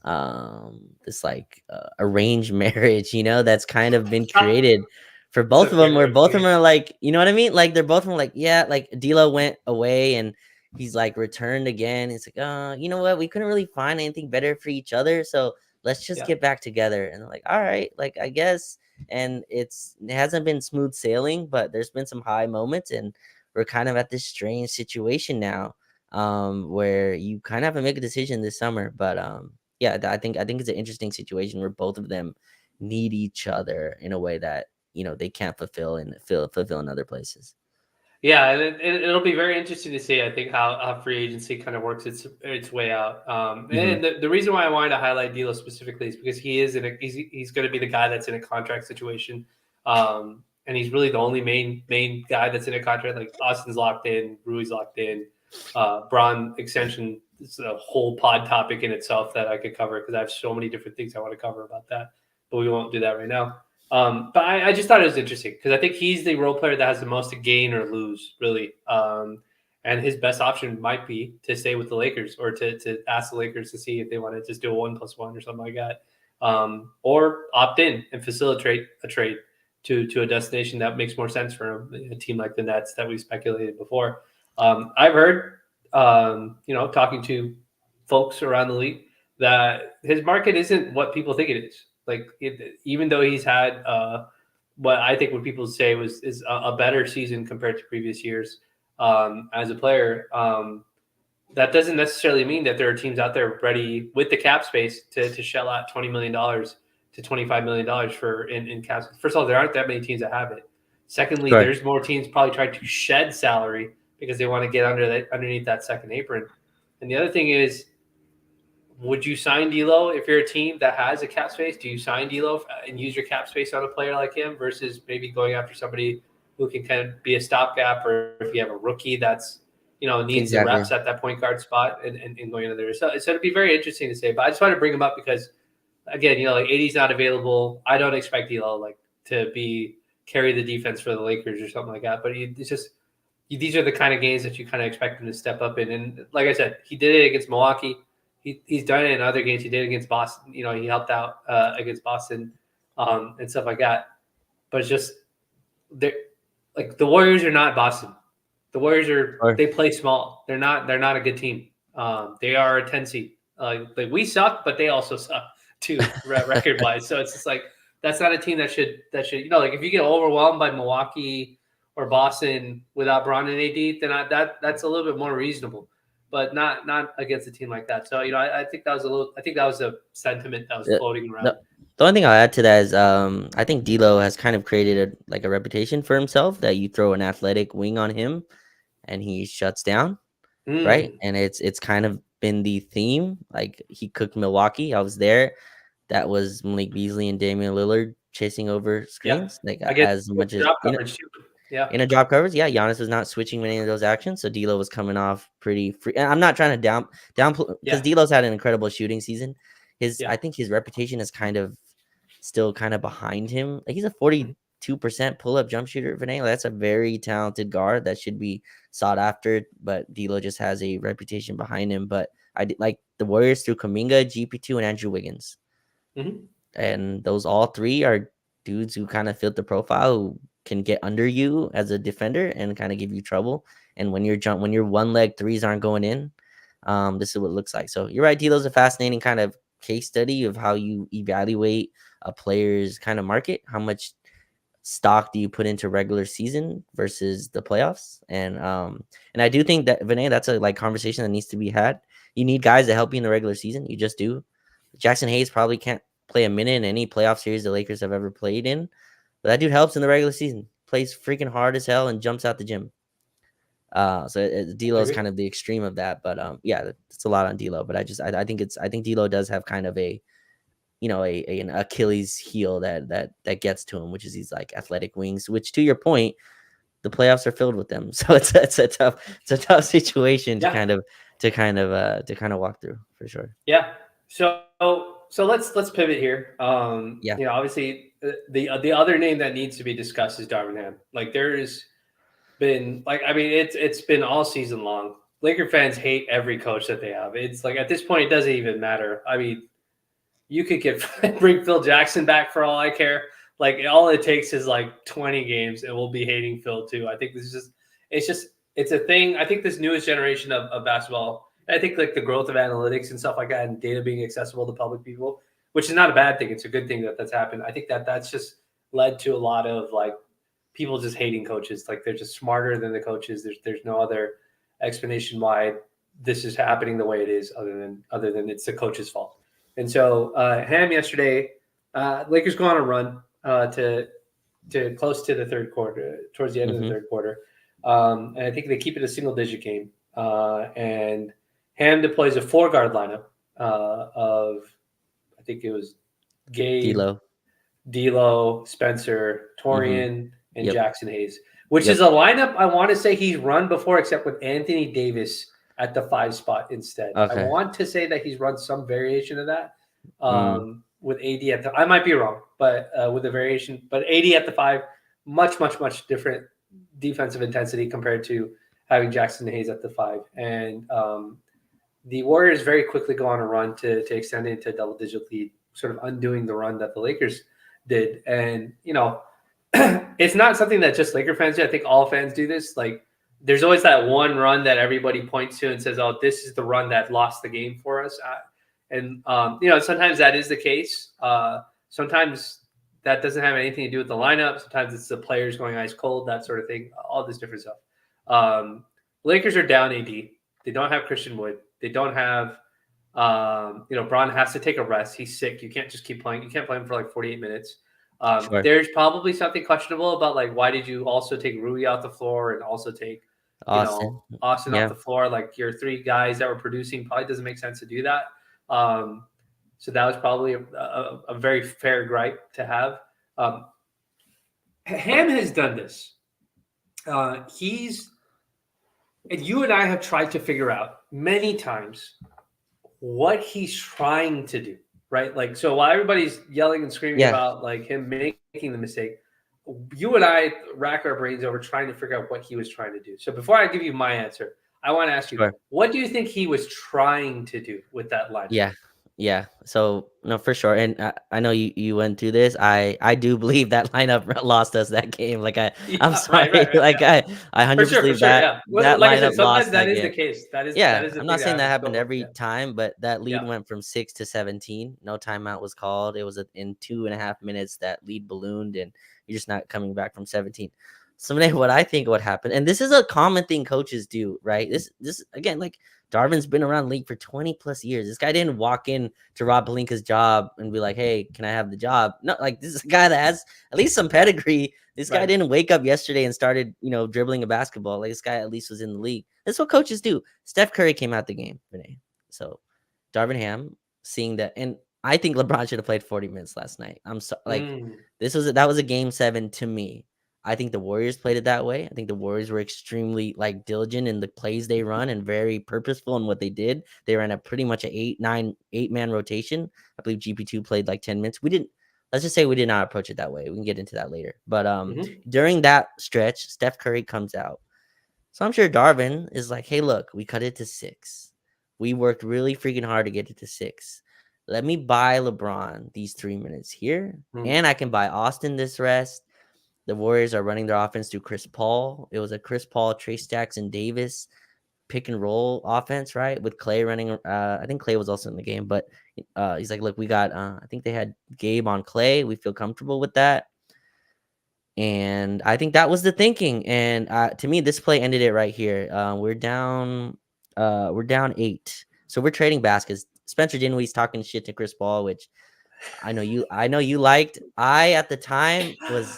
like arranged marriage, that's kind of been created for It's both of them, okay. where both of Okay. them are like, you know what I mean? Like they're both of them like, yeah, like D'Lo went away and he's like returned again. It's like, you know what? We couldn't really find anything better for each other. So let's just Yeah. get back together. And they're like, all right, like I guess. And it hasn't been smooth sailing, but there's been some high moments, and we're kind of at this strange situation now, where you kind of have to make a decision this summer. But yeah, I think it's an interesting situation where both of them need each other in a way that they can't fulfill in other places. Yeah, and it'll be very interesting to see. I think how free agency kind of works its way out. Hmm. And the reason why I wanted to highlight D'Lo specifically is because he's going to be the guy that's in a contract situation, and he's really the only main guy that's in a contract. Like Austin's locked in, Rui's locked in, Braun extension is a whole pod topic in itself that I could cover because I have so many different things I want to cover about that, but we won't do that right now. But I just thought it was interesting because I think he's the role player that has the most to gain or lose, really. And his best option might be to stay with the Lakers or to ask the Lakers to see if they want to just do a 1+1 or something like that, or opt in and facilitate a trade to a destination that makes more sense for him, a team like the Nets that we speculated before. I've heard, talking to folks around the league, that his market isn't what people think it is. Like even though he's had what I think what people say is a better season compared to previous years as a player, that doesn't necessarily mean that there are teams out there ready with the cap space to shell out $20 million to $25 million for in cap. First of all, there aren't that many teams that have it. Secondly, Sure. there's more teams probably trying to shed salary because they want to get underneath that second apron. And the other thing is, would you sign D'Lo if you're a team that has a cap space? Do you sign D'Lo and use your cap space on a player like him versus maybe going after somebody who can kind of be a stopgap, or if you have a rookie that's needs the Exactly. reps at that point guard spot and going into there. So it'd be very interesting to say. But I just wanted to bring him up because again, like AD's not available. I don't expect D'Lo like to be carry the defense for the Lakers or something like that. But it's just these are the kind of games that you kind of expect him to step up in. And like I said, he did it against Milwaukee. He's done it in other games. He did it against Boston. He helped out against Boston and stuff like that. But it's just like the Warriors are not Boston. The Warriors Sure. they play small. They're not a good team. They are a 10 seed. Like we suck, but they also suck too, record wise. So it's just like that's not a team that should like if you get overwhelmed by Milwaukee or Boston without Bron and AD, then that's a little bit more reasonable, but not against a team like that. So I think that was a sentiment that was The, floating around. the only thing I'll add to that is I think D'Lo has kind of created a reputation for himself that you throw an athletic wing on him and he shuts down, right? Mm, And it's kind of been the theme. Like he cooked Milwaukee. I was there. That was Malik Beasley and Damian Lillard chasing over yeah, screens, like I get as much as drop coverage too. Yeah, in a drop covers. Yeah, Giannis was not switching many of those actions, so D'Lo was coming off pretty free. And I'm not trying to down because yeah, D'Lo's had an incredible shooting season. I yeah. think his reputation is kind of still kind of behind him. Like he's a Mhm. 42% pull up jump shooter. Vinay, that's a very talented guard that should be sought after. But D'Lo just has a reputation behind him. But like the Warriors through Kuminga, GP2, and Andrew Wiggins, Mhm. and those all three are dudes who kind of fit the profile, who can get under you as a defender and kind of give you trouble. And when your one leg threes aren't going in, this is what it looks like. So you're right, D'Lo's a fascinating kind of case study of how you evaluate a player's kind of market. How much stock do you put into regular season versus the playoffs? And I do think that Vinay, that's a conversation that needs to be had. You need guys to help you in the regular season. You just do. Jackson Hayes probably can't play a minute in any playoff series the Lakers have ever played in, but that dude helps in the regular season. Plays freaking hard as hell and jumps out the gym. D'Lo I is agree. kind of the extreme of that, but yeah, it's a lot on D'Lo. But I think D'Lo does have kind of a an Achilles heel that gets to him, which is these athletic wings. Which, to your point, the playoffs are filled with them, so it's a tough situation to Yeah, kind of walk through for sure. yeah. So let's pivot here. Yeah, Obviously the other name that needs to be discussed is Darvin Ham. Like there's been it's been all season long. Laker fans hate every coach that they have. It's like at this point it doesn't even matter. I mean, you could bring Phil Jackson back for all I care. Like all it takes is like 20 games and we'll be hating Phil too. I think this is it's a thing. I think this newest generation of basketball, I think like the growth of analytics and stuff like that and data being accessible to public people, which is not a bad thing. It's a good thing that that's happened. I think that's just led to a lot of like people just hating coaches. Like they're just smarter than the coaches. There's no other explanation why this is happening the way it is other than it's the coach's fault. And so Ham yesterday, Lakers go on a run to close to the third quarter, towards the end of the mm-hmm. third quarter, and I think they keep it a single digit game. And Ham deploys a 4 guard lineup of I think it was Gabe, D'Lo. D'Lo, Spencer, Mm-hmm. Torian, and Yep. Jackson Hayes, which is Yep. a lineup I want to say he's run before, except with Anthony Davis at the 5 spot instead. I Okay. want to say that he's run some variation of that Mm. with AD at the. I might be wrong, but with a variation. But AD at the 5, much different defensive intensity compared to having Jackson Hayes at the 5, and the Warriors very quickly go on a run to extend it into a double-digit lead, sort of undoing the run that the Lakers did. And it's not something that just Laker fans do. I think all fans do this. Like, there's always that one run that everybody points to and says, "Oh, this is the run that lost the game for us." And sometimes that is the case. Sometimes that doesn't have anything to do with the lineup. Sometimes it's the players going ice cold, that sort of thing. All this different stuff. Lakers are down AD. They don't have Christian Wood. They don't have. Bron has to take a rest. He's sick. You can't just keep playing. You can't play him for like 48 minutes. Sure. There's probably something questionable about like why did you also take Rui off the floor and also take Austin. Austin off Yeah. the floor? Like your 3 guys that were producing probably doesn't make sense to do that. So that was probably a very fair gripe to have. Ham has done this. And you and I have tried to figure out many times what he's trying to do, right? Like, so while everybody's yelling and screaming about like him making the mistake, you and I rack our brains over trying to figure out what he was trying to do. So before I give you my answer, I want to ask you, Sure. what do you think he was trying to do with that lineup? Yeah. Yeah, so no, for sure, and I know you went through this. I do believe that lineup lost us that game. Like I'm Yeah, right, sorry, right, right. like Yeah, I for 100% sure, for believe sure. that Yeah. Well, that like I said, lineup sometimes lost that that is the game. case. That Yeah, is the I'm thing not that saying that happens. happened Go. Yeah, every time, but that lead yeah. went from 6 to 17. No timeout was called. It was in 2.5 minutes that lead ballooned, and you're just not coming back from 17. So Renee, what I think would happen, and this is a common thing coaches do, right? This again, like Darvin's been around the league for 20 plus years. This guy didn't walk in to Rob Pelinka's job and be like, "Hey, can I have the job?" No, like this is a guy that has at least some pedigree. This guy Right. didn't wake up yesterday and started, dribbling a basketball. Like this guy at least was in the league. That's what coaches do. Steph Curry came out the game, Renee. So Darvin Ham seeing that, and I think LeBron should have played 40 minutes last night. I'm so like Mm, that was a game 7 to me. I think the Warriors played it that way. I think the Warriors were extremely like diligent in the plays they run and very purposeful in what they did. They ran a pretty much a 8-9 8-man rotation. I believe GP2 played like 10 minutes. We didn't Let's just say we did not approach it that way. We can get into that later. But hmm during that stretch, Steph Curry comes out. So I'm sure Darvin is like, hey, look, we cut it to 6. We worked really freaking hard to get it to 6. Let me buy LeBron these 3 minutes here. mm. And I can buy Austin this rest. The Warriors are running their offense through Chris Paul. It was a Chris Paul, Trace Jackson Davis pick and roll offense, right? With Clay running. I think Clay was also in the game, but he's like, look, we got, I think they had Gabe on Clay. We feel comfortable with that. And I think that was the thinking. And to me, this play ended it right here. We're down 8. So we're trading baskets. Spencer Dinwiddie's talking shit to Chris Paul, which I know you liked. I at the time was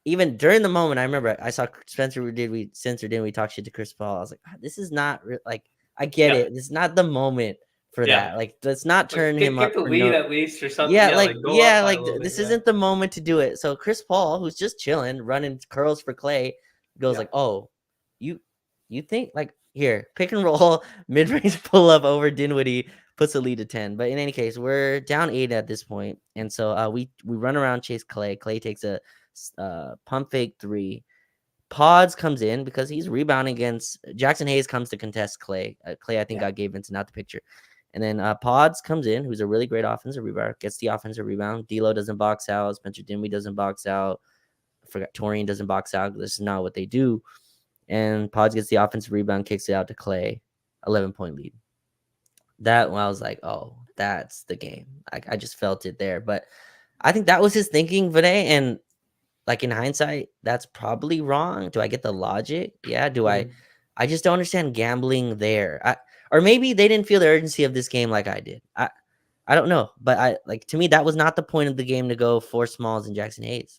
even during the moment. I remember I saw Spencer Dinwiddie talk shit to Chris Paul. I was like, this is not like I get Yeah, it. This is not the moment for yeah. that. Like, let's not Like turn him get up the for lead no. at least or something. Yeah, Yeah, like like go up yeah, by a like little bit. this Yeah. isn't the moment to do it. So Chris Paul, who's just chilling, running curls for Clay, goes Yeah. like, "Oh, you you think like here, pick and roll, mid-range pull up over Dinwiddie puts the lead to 10." But in any case, we're down 8 at this point. And so we run around chase Clay. Clay takes a pump fake 3. Pods comes in because he's rebounding against Jackson Hayes comes to contest Clay. Clay, I think, Yeah. got Gabe Vincent out the picture. And then Pods comes in, who's a really great offensive rebounder, gets the offensive rebound. D'Lo doesn't box out. Spencer Dinwiddie doesn't box out. I forgot Torian doesn't box out. This is not what they do. And Pods gets the offensive rebound, kicks it out to Clay, 11-point lead. That one, I was like, oh, that's the game. I just felt it there. But I think that was his thinking, Vinay. And like in hindsight, that's probably wrong. Do I get the logic? Yeah. Do I? Mhm. I just don't understand gambling there. Or maybe they didn't feel the urgency of this game like I did. I don't know, but to me that was not the point of the game to go 4 smalls and Jackson Hayes.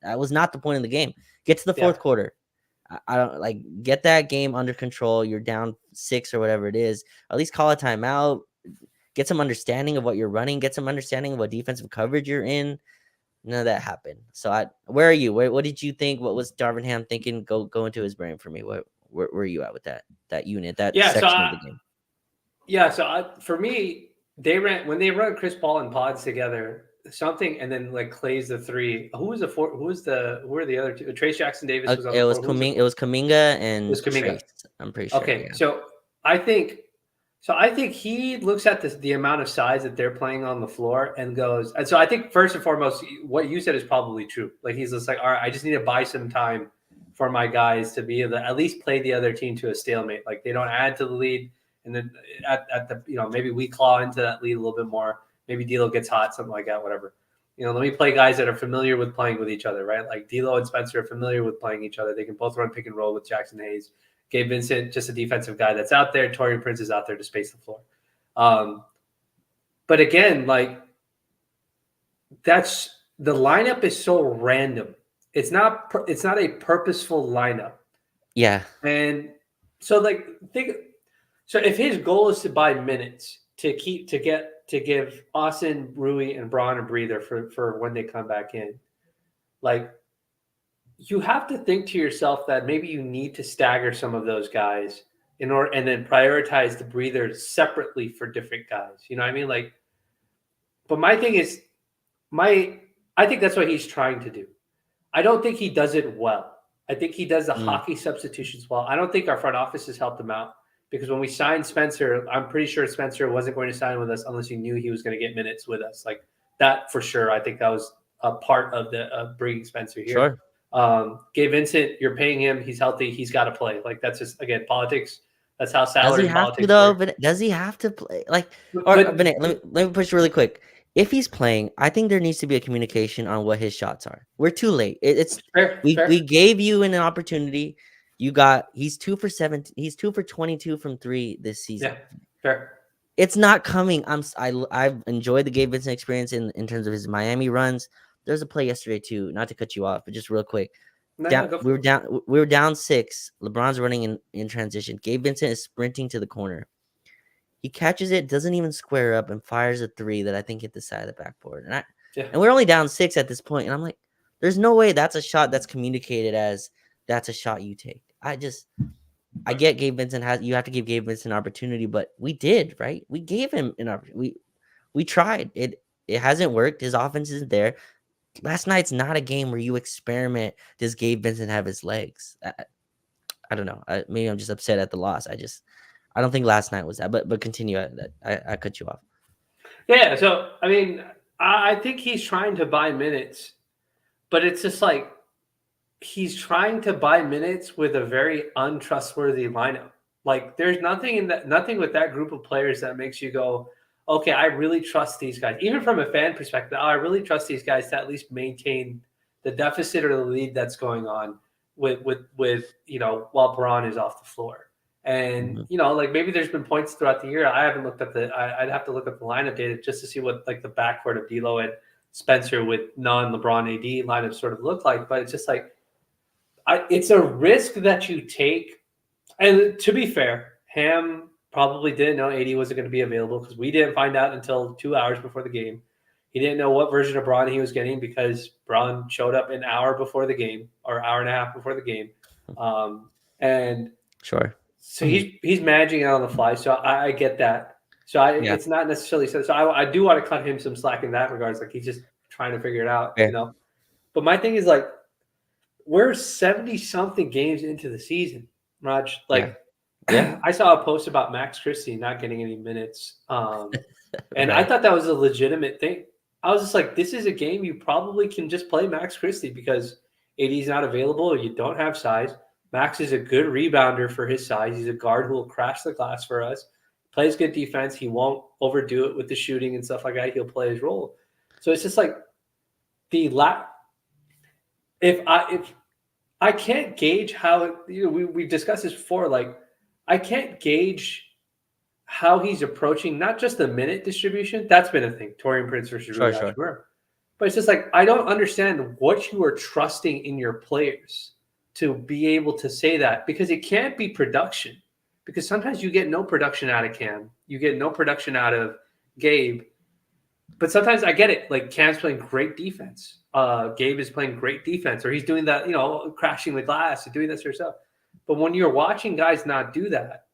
That was not the point of the game. Get to the Yeah. fourth quarter. I don't like get that game under control. You're down 6 or whatever it is. At least call a timeout. Get some understanding of what you're running. Get some understanding of what defensive coverage you're in. None of that happened. So where are you? What did you think? What was Darvin Ham thinking? Go into his brain for me. Where are you at with that unit, that Yeah. So section of the game? for me, they ran when they run Chris Paul and Pods together, something, and then like Clay's the 3. Who was the 4? Who were the other two? Trace Jackson Davis was on It the was 4. Who was the Kuminga. 4? It was Kuminga It and was Kaminga. Trace. I'm pretty sure. Okay, Yeah. so I think I think he looks at the amount of size that they're playing on the floor and goes, and so I think first and foremost, what you said is probably true. Like he's just like, all right, I just need to buy some time for my guys to be able to at least play the other team to a stalemate. Like they don't add to the lead, and then at the maybe we claw into that lead a little bit more. Maybe D'Lo gets hot, something like that, whatever. Let me play guys that are familiar with playing with each other, right? Like D'Lo and Spencer are familiar with playing each other. They can both run pick and roll with Jackson Hayes. Gabe Vincent, just a defensive guy that's out there. Torian Prince is out there to space the floor. But again, like that's the lineup is so random. It's not a purposeful lineup. Yeah. And so like so if his goal is to buy minutes to give Austin, Rui, and Braun a breather for when they come back in, like you have to think to yourself that maybe you need to stagger some of those guys in order and then prioritize the breathers separately for different guys. You know what I mean? Like, but my thing is I think that's what he's trying to do. I don't think he does it well. I think he does the Mm. hockey substitutions well. I don't think our front office has helped him out because when we signed Spencer, I'm pretty sure Spencer wasn't going to sign with us unless he knew he was going to get minutes with us. Like that for sure. I think that was a part of the bringing Spencer here. Sure. Gabe Vincent, you're paying him. He's healthy. He's got to play. Like that's just again politics. That's how Does salary he have to politics though? work. But does he have to play? Like, or But Vinay, let me push really quick. If he's playing, I think there needs to be a communication on what his shots are. We're too late. It's fair, we fair. gave you an opportunity. He's 2 for 7. He's 2 for 22 from 3 this season. Yeah, fair. It's not coming. I've enjoyed the Gabe Vincent experience in terms of his Miami runs. There's a play yesterday too. Not to cut you off, but just real quick. No, go for it. We were down 6. LeBron's running in transition. Gabe Vincent is sprinting to the corner. He catches it, doesn't even square up, and fires a 3 that I think hit the side of the backboard. And we're only down 6 at this point, and I'm like, there's no way that's a shot that's communicated as that's a shot you take. I get Gabe Vincent you have to give Gabe Vincent an opportunity, but we did, right? We gave him an opportunity. We tried. It hasn't worked. His offense isn't there. Last night's not a game where you experiment. Does Gabe Vincent have his legs? I don't know. Maybe I'm just upset at the loss. I don't think last night was that. But continue. I cut you off. Yeah. So I mean, I think he's trying to buy minutes, but it's just like he's trying to buy minutes with a very untrustworthy lineup. Like there's nothing with that group of players that makes you go, okay, I really trust these guys. Even from a fan perspective, I really trust these guys to at least maintain the deficit or the lead that's going on with while Braun is off the floor. And like maybe there's been points throughout the year. I haven't looked at I'd have to look up the lineup data just to see what like the backcourt of D'Lo and Spencer with non-LeBron AD lineup sort of look like. But it's just like it's a risk that you take. And to be fair, Ham probably didn't know AD wasn't going to be available because we didn't find out until 2 hours before the game. He didn't know what version of Braun he was getting because Braun showed up an hour before the game or hour and a half before the game. And sure. So he's managing it on the fly. So I get that. So it's not necessarily so. So I do want to cut him some slack in that regards. Like he's just trying to figure it out, But my thing is like we're 70-something games into the season, Raj. Like I saw a post about Max Christie not getting any minutes, and I thought that was a legitimate thing. I was just like, this is a game you probably can just play Max Christie because AD's not available or you don't have size. Max is a good rebounder for his size. He's a guard who will crash the glass for us. Plays good defense. He won't overdo it with the shooting and stuff like that. He'll play his role. So it's just like if I can't gauge how we've discussed this before. Like I can't gauge how he's approaching not just the minute distribution. That's been a thing. Taurean Prince versus Rui Hachimura. But it's just like I don't understand what you are trusting in your players to be able to say that because it can't be production because sometimes you get no production out of Cam. You get no production out of Gabe. But sometimes I get it. Like Cam's playing great defense. Gabe is playing great defense or he's doing that, crashing the glass and doing that sort of stuff. But when you're watching guys not do that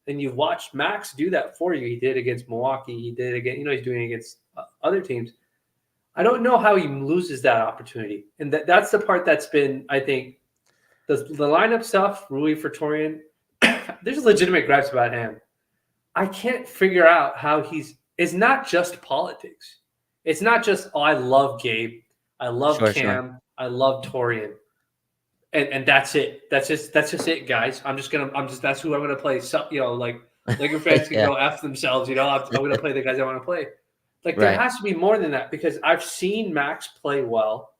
and you've watched Max do that for you, he did against Milwaukee. He did again, he's doing against other teams. I don't know how he loses that opportunity. And that's the part that's been, I think, the lineup stuff, Rui for Taurean, there's legitimate gripes about him. I can't figure out how it's not just politics. It's not just, I love Gabe. I love Cam. Sure. I love Taurean. And that's it. That's just it, guys. That's who I'm gonna play. So, like Laker fans can go F themselves, I'm gonna play the guys I want to play. Like there has to be more than that because I've seen Max play well,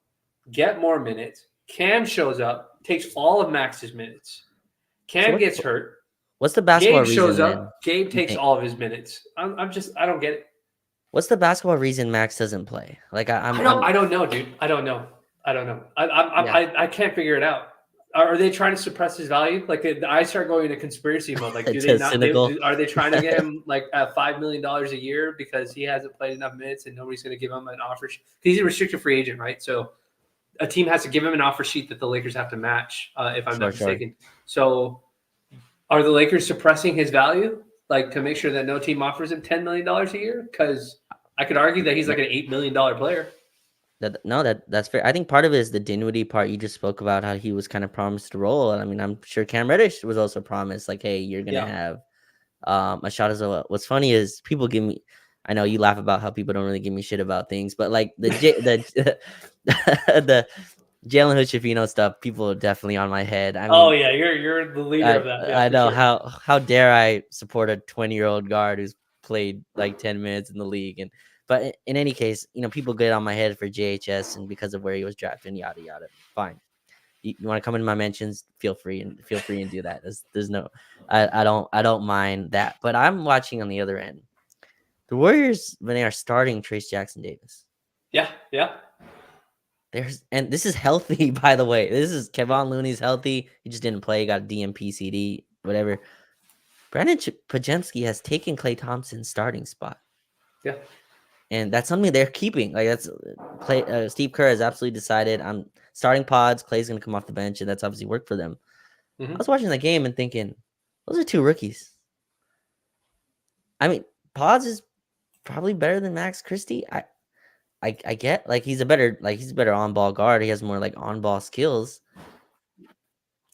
get more minutes. Cam shows up, takes all of Max's minutes. Cam gets hurt. What's the basketball reason? Gabe shows up. Gabe takes all of his minutes. I don't get it. What's the basketball reason Max doesn't play? Like I don't know, dude. I don't know. I can't figure it out. Are they trying to suppress his value? Like I start going into conspiracy mode. Like do they not? Are they trying to get him like at $5 million a year because he hasn't played enough minutes and nobody's going to give him an offer? He's a restricted free agent, right? So a team has to give him an offer sheet that the Lakers have to match, if I'm not mistaken. So are the Lakers suppressing his value, like to make sure that no team offers him $10 million a year? Because I could argue that he's like an $8 million player. That's fair. I think part of it is the Dinwiddie part you just spoke about, how he was kind of promised a role. And I mean, I'm sure Cam Reddish was also promised, like, hey, you're gonna have A shot as well. What's funny is people give me. I know you laugh about how people don't really give me shit about things, but like the Jalen Hood-Schifino stuff, people are definitely on my head. I Oh mean, yeah, you're the leader of that. Yeah, I for know sure. how dare I support a 20-year-old guard who's played like 10 minutes in the league. And but in any case, people get on my head for JHS and because of where he was drafted and yada yada. Fine. You want to come into my mentions, feel free and do that. There's no I don't mind that. But I'm watching on the other end. The Warriors, when they are starting Trace Jackson Davis. Yeah, yeah. And this is healthy, by the way. This is Kevon Looney's healthy. He just didn't play, got a DMP CD, whatever. Brandon Pajemski has taken Klay Thompson's starting spot. Yeah. And that's something they're keeping. Like that's Steve Kerr has absolutely decided I'm starting Pods. Clay's gonna come off the bench, and that's obviously worked for them. I was watching the game and thinking, those are two rookies. I mean, Pods is probably better than Max Christie. I get like he's a better on ball guard. He has more like on ball skills.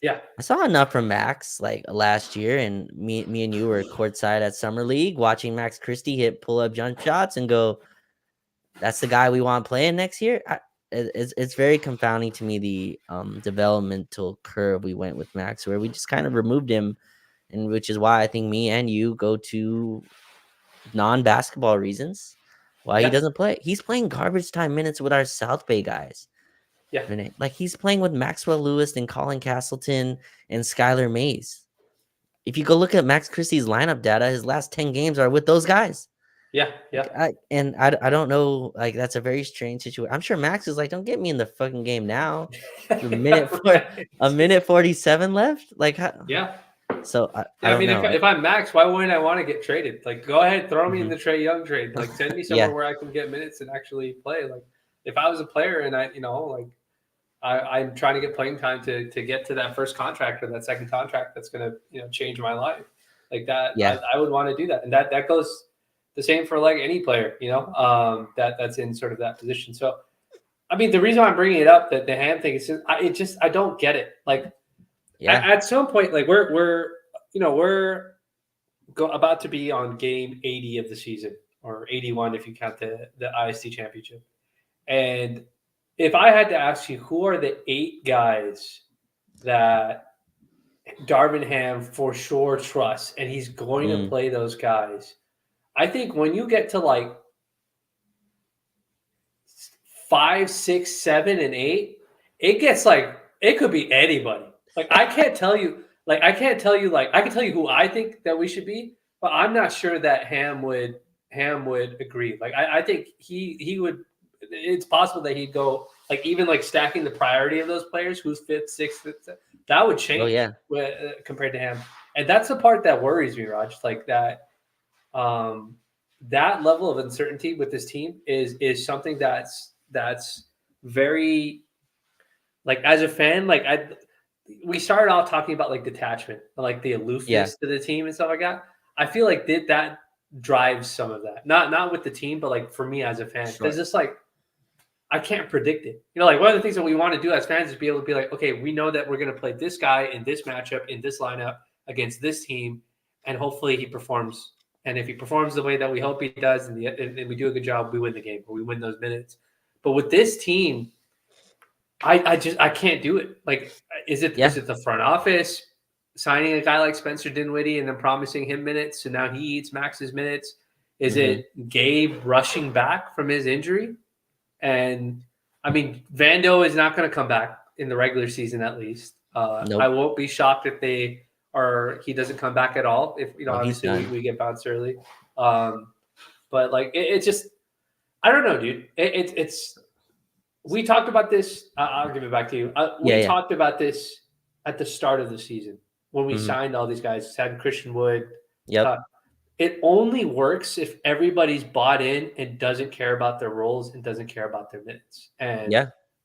Yeah. I saw enough from Max like last year, and me and you were courtside at Summer League watching Max Christie hit pull up jump shots and go, that's the guy we want playing next year. It's very confounding to me, the developmental curve we went with Max, where we just kind of removed him, and which is why I think me and you go to non-basketball reasons why he doesn't play. He's playing garbage time minutes with our South Bay guys. Yeah. Like he's playing with Maxwell Lewis and Colin Castleton and Skylar Mays. If you go look at Max Christie's lineup data, his last 10 games are with those guys. Yeah, yeah. I don't know. Like that's a very strange situation. I'm sure Max is like, don't get me in the fucking game now. A minute 47 left. Like, yeah. So I I don't mean, know. if I'm Max, why wouldn't I want to get traded? Like, go ahead, throw me in the Trae Young trade. Like, send me somewhere where I can get minutes and actually play. Like, if I was a player and I'm trying to get playing time to get to that first contract or that second contract that's going to change my life like that. Yeah. I would want to do that, and that goes the same for like any player, that's in sort of that position. So, I mean, the reason I'm bringing it up, that the hand thing is I don't get it. Like, at some point, like we're about to be on game 80 of the season, or 81 if you count the IST championship, and if I had to ask you, who are the 8 guys that Darvin Ham for sure trusts, and he's going to play those guys, I think when you get to like 5, 6, 7, and 8, it gets like, it could be anybody. Like I can't tell you. Like I can tell you who I think that we should be, but I'm not sure that Ham would agree. Like I think he would. It's possible that he'd go like, even like stacking the priority of those players, who's 5th, 6th, that would change. Oh, yeah. Compared to him, and that's the part that worries me, Raj. Like that, that level of uncertainty with this team is something that's very, like, as a fan, like we started off talking about like detachment, like the aloofness to the team and stuff like that. I feel like that drives some of that, not with the team, but like for me as a fan, because it's like, I can't predict it. Like one of the things that we want to do as fans is be able to be like, okay, we know that we're going to play this guy in this matchup, in this lineup against this team, and hopefully he performs. And if he performs the way that we hope he does, and we do a good job, we win the game, or we win those minutes. But with this team, I can't do it. Like, is it the front office signing a guy like Spencer Dinwiddie and then promising him minutes, so now he eats Max's minutes? Is it Gabe rushing back from his injury? And I mean, Vando is not going to come back in the regular season, at least. Nope. I won't be shocked if he doesn't come back at all. If obviously we get bounced early. But like it's just, I don't know, dude. It's we talked about this. I'll give it back to you. We talked about this at the start of the season when we signed all these guys. Had Christian Wood. Yep. It only works if everybody's bought in and doesn't care about their roles and doesn't care about their minutes. And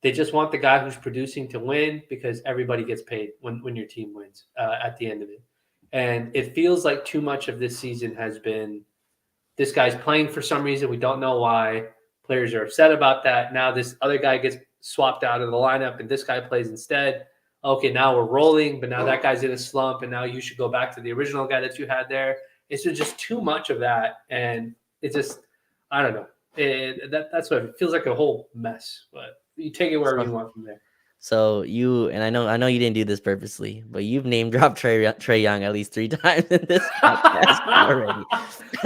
they just want the guy who's producing to win, because everybody gets paid when your team wins at the end of it. And it feels like too much of this season has been, this guy's playing for some reason. We don't know why. Players are upset about that. Now this other guy gets swapped out of the lineup and this guy plays instead. Okay, now we're rolling, but now that guy's in a slump, and now you should go back to the original guy that you had there. It's just too much of that, and it just I don't know. That's what it feels like, a whole mess. But you take it wherever you So, want from there. so you and I know you didn't do this purposely, but you've name dropped Trey Young at least 3 times in this podcast already.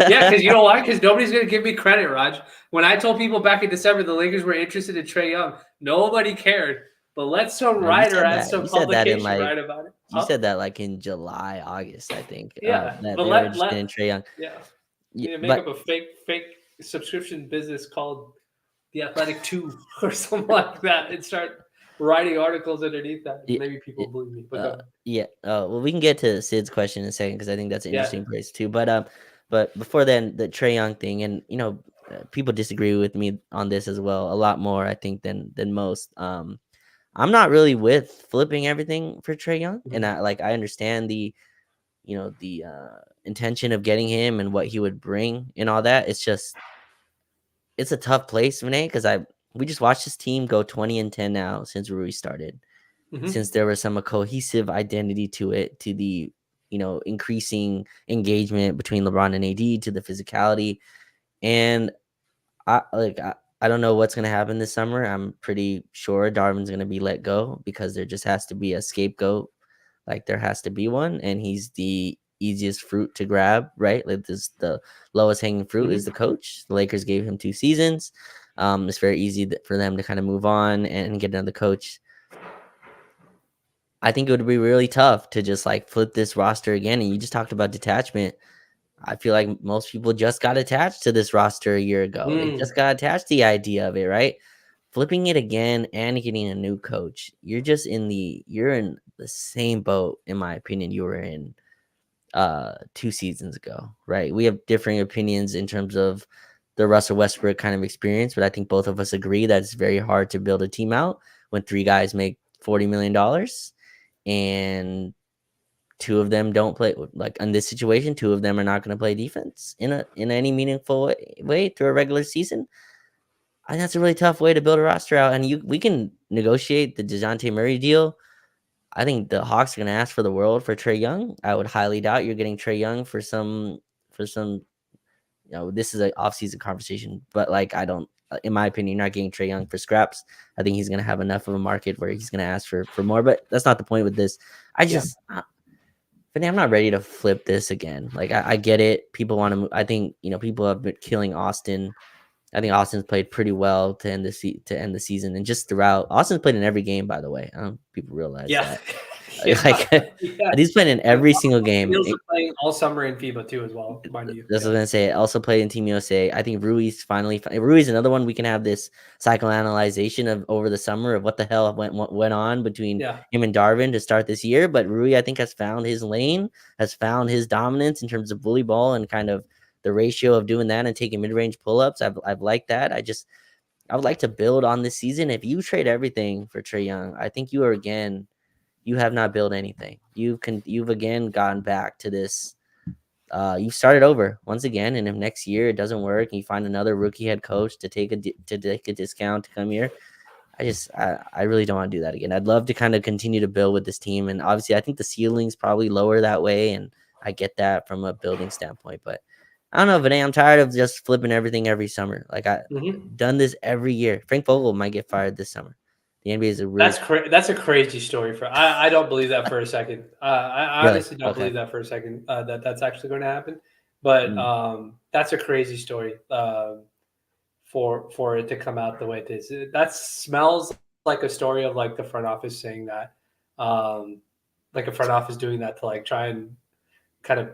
Yeah, because you know why? Because nobody's going to give me credit, Raj. When I told people back in December the Lakers were interested in Trey Young, nobody cared. But let some No, you writer said at that. some You said that in publication like write about it. you Huh? said that like in July, August, I think. Yeah, That but they were interested in Trey Young. yeah, Yeah, you know, make but up a fake subscription business called The Athletic 2 or something like that and start writing articles underneath that. y- Maybe people y- believe me. But go uh, ahead. yeah. Well, we can get to Sid's question in a second because I think that's an Yeah. interesting place too. But before then, the Trey Young thing, and people disagree with me on this as well, a lot more I think than most. I'm not really with flipping everything for Trey Young, and Mhm. I understand the intention of getting him and what he would bring and all that. It's a tough place, Vinay, because we just watched this team go 20-10 now since Rui started. Mhm. Since there was some cohesive identity to it, to the increasing engagement between LeBron and AD, to the physicality, and I don't know what's gonna happen this summer. I'm pretty sure Darvin's gonna be let go because there just has to be a scapegoat. Like there has to be one, and he's the easiest fruit to grab, right? Like this, the lowest hanging fruit is the Mhm. coach. The Lakers gave him 2 seasons. It's very easy for them to kind of move on and get another coach. I think it would be really tough to just like flip this roster again. And you just talked about detachment. I feel like most people just got attached to this roster a year ago. They Mm. just got attached to the idea of it, right? Flipping it again and getting a new coach, you're in the same boat, in my opinion, you were in 2 seasons ago, right? We have differing opinions in terms of the Russell Westbrook kind of experience, but I think both of us agree that it's very hard to build a team out when 3 guys make $40 million and two of them don't play. Like in this situation, two of them are not going to play defense in any meaningful way through a regular season. I think that's a really tough way to build a roster out. And we can negotiate the DeJounte Murray deal. I think the Hawks are going to ask for the world for Trey Young. I would highly doubt you're getting Trey Young for some. This is an offseason conversation, but like I don't, in my opinion, you're not getting Trey Young for scraps. I think he's going to have enough of a market where he's going to ask for more. But that's not the point with this. I Yeah. just, but I'm not ready to flip this again. Like I get it. People want to. I think people have been killing Austin. I think Austin's played pretty well to end the season and just throughout. Austin's played in every game, by the way. I don't know if people realize Yeah. that. Yeah. Like Yeah. he's playing in every single game. Wheels are playing all summer in FIBA too, as well, mind you. That's what I was Yeah. gonna say. Also played in Team USA. I think Rui's another one we can have this psychoanalyzation of over the summer of what the hell went on between Yeah. him and Darvin to start this year. But Rui, I think, has found his lane, has found his dominance in terms of bully ball and kind of the ratio of doing that and taking mid range pull ups. I've liked that. I would like to build on this season. If you trade everything for Trey Young, I think you have not built anything. You've again gone back to this. You started over once again, and if next year it doesn't work, and you find another rookie head coach to take a discount to come here, I really don't want to do that again. I'd love to kind of continue to build with this team, and obviously I think the ceiling's probably lower that way, and I get that from a building standpoint. But I don't know, Vinay. I'm tired of just flipping everything every summer. Like I've Mhm. done this every year. Frank Vogel might get fired this summer. The NBA is a really That's a crazy story. I don't believe that for a second. I really honestly don't okay. believe that for a second. That's actually going to happen. But Mm, that's a crazy story. For it to come out the way it is, that smells like a story of like the front office saying that, like a front office doing that to like try and kind of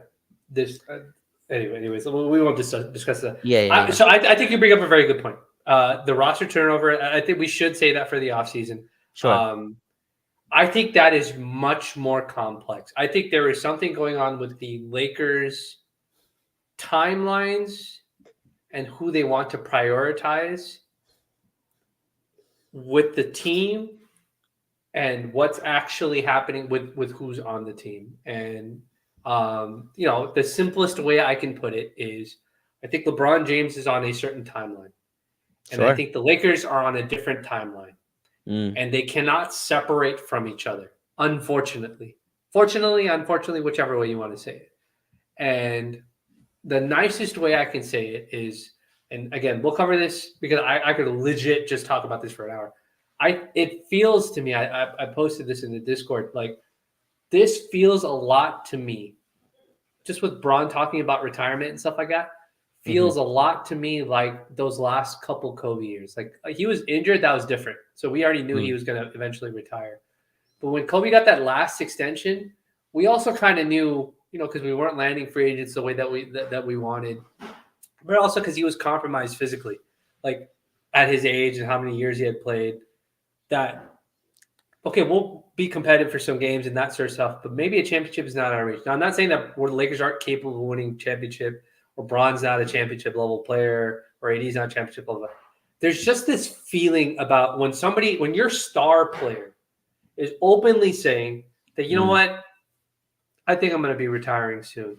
this. Anyways, we won't discuss that. yeah, yeah, yeah. I think you bring up a very good point. The roster turnover. I think we should say that for the offseason. Sure. Um, I think that is much more complex. I think there is something going on with the Lakers timelines and who they want to prioritize with the team and what's actually happening with who's on the team. And the simplest way I can put it is I think LeBron James is on a certain timeline. And I Sure. think the Lakers are on a different timeline. Mm, And they cannot separate from each other, unfortunately. Fortunately, unfortunately, whichever way you want to say it. And the nicest way I can say it is, and again, we'll cover this because I could legit just talk about this for an hour. It feels to me, I posted this in the Discord, like this feels a lot to me, just with Braun talking about retirement and stuff like that, feels a lot to me like those last couple Kobe years. Like he was injured, that was different. So we already knew he was going to eventually retire. But when Kobe got that last extension, we also kind of knew, because we weren't landing free agents the way that we wanted, but also because he was compromised physically, like at his age and how many years he had played. That okay, we'll be competitive for some games and that sort of stuff, but maybe a championship is not our reach. Now, I'm not saying that the Lakers aren't capable of winning championship, or Braun's not a championship level player, or AD's not a championship level. There's just this feeling about when your star player is openly saying that, you know what, I think I'm going to be retiring soon.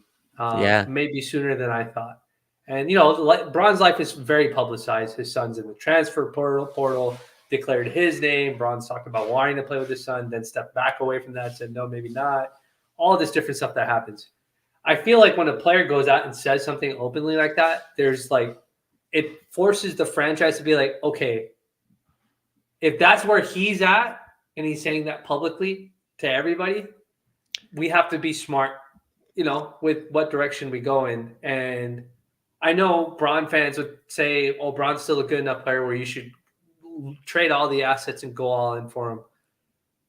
Maybe sooner than I thought. And, Braun's life is very publicized. His son's in the transfer portal, declared his name. Braun's talked about wanting to play with his son, then stepped back away from that, said, no, maybe not. All this different stuff that happens. I feel like when a player goes out and says something openly like that, it forces the franchise to be like, okay, if that's where he's at and he's saying that publicly to everybody, we have to be smart, with what direction we go in. And I know Braun fans would say, oh, Braun's still a good enough player where you should trade all the assets and go all in for him.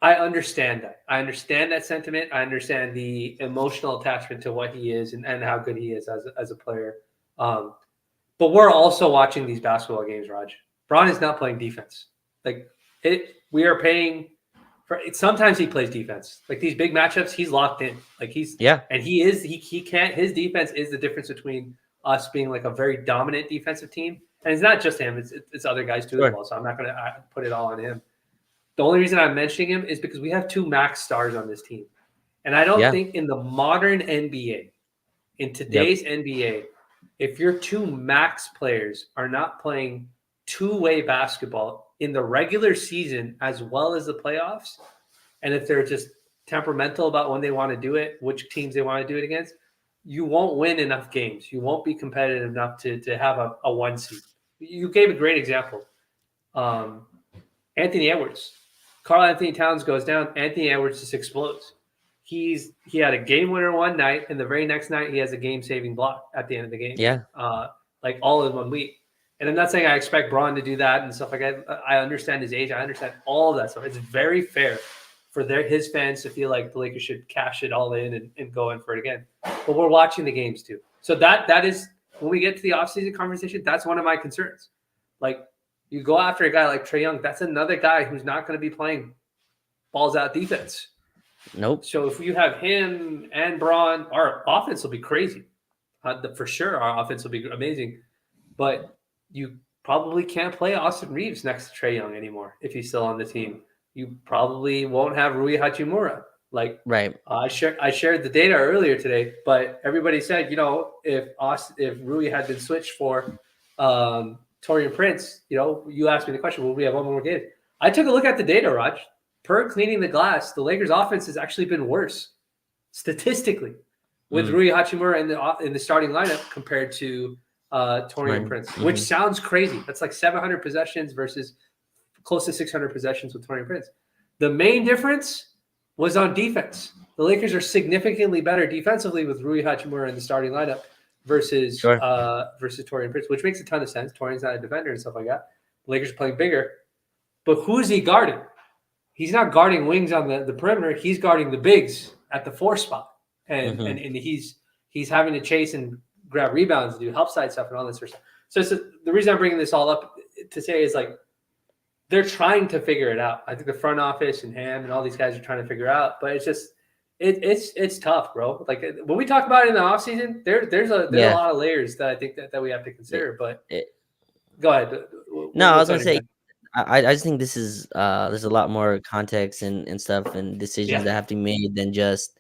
I understand that. I understand that sentiment. I understand the emotional attachment to what he is and how good he is as a player. But we're also watching these basketball games, Raj. Braun is not playing defense. We are paying for it. Sometimes he plays defense. Like these big matchups, he's locked in. And he can't. His defense is the difference between us being like a very dominant defensive team. And it's not just him; it's other guys too as well. So I'm not going to put it all on him. The only reason I'm mentioning him is because we have two max stars on this team, and I don't think in the modern NBA, in today's NBA, if your two max players are not playing two-way basketball in the regular season as well as the playoffs, and if they're just temperamental about when they want to do it, which teams they want to do it against, you won't win enough games. You won't be competitive enough to have a one seed. You gave a great example. Anthony Edwards. Karl Anthony Towns goes down. Anthony Edwards just explodes. He had a game winner one night, and the very next night he has a game-saving block at the end of the game. Yeah. Like all in 1 week. And I'm not saying I expect Braun to do that and stuff like that. I understand his age. I understand all of that stuff. It's very fair for his fans to feel like the Lakers should cash it all in and go in for it again. But we're watching the games too. So that is, when we get to the offseason conversation, that's one of my concerns. Like, you go after a guy like Trae Young, that's another guy who's not going to be playing balls out defense. Nope. So if you have him and Braun, our offense will be crazy. For sure, our offense will be amazing. But you probably can't play Austin Reeves next to Trae Young anymore if he's still on the team. You probably won't have Rui Hachimura. Right. I shared the data earlier today, but everybody said, if Rui had been switched for Taurean Prince, you asked me the question, will we have one more game? I took a look at the data, Raj. Per cleaning the glass, the Lakers' offense has actually been worse statistically with Rui Hachimura in the starting lineup compared to Taurean Prince, which sounds crazy. That's like 700 possessions versus close to 600 possessions with Taurean Prince. The main difference was on defense. The Lakers are significantly better defensively with Rui Hachimura in the starting lineup versus Taurean Prince, which makes a ton of sense. Taurean's not a defender and stuff like that. The Lakers are playing bigger. But who's he guarding? He's not guarding wings on the perimeter. He's guarding the bigs at the 4 spot. And he's having to chase and grab rebounds and do help side stuff and all this sort of stuff. So the reason I'm bringing this all up to say is, like, they're trying to figure it out. I think the front office and Ham and all these guys are trying to figure out, but it's just it's tough, bro. Like, when we talk about it in the offseason, there's a lot of layers that I think that we have to consider. Go ahead. I was gonna say, I just think this is there's a lot more context and stuff and decisions that have to be made than just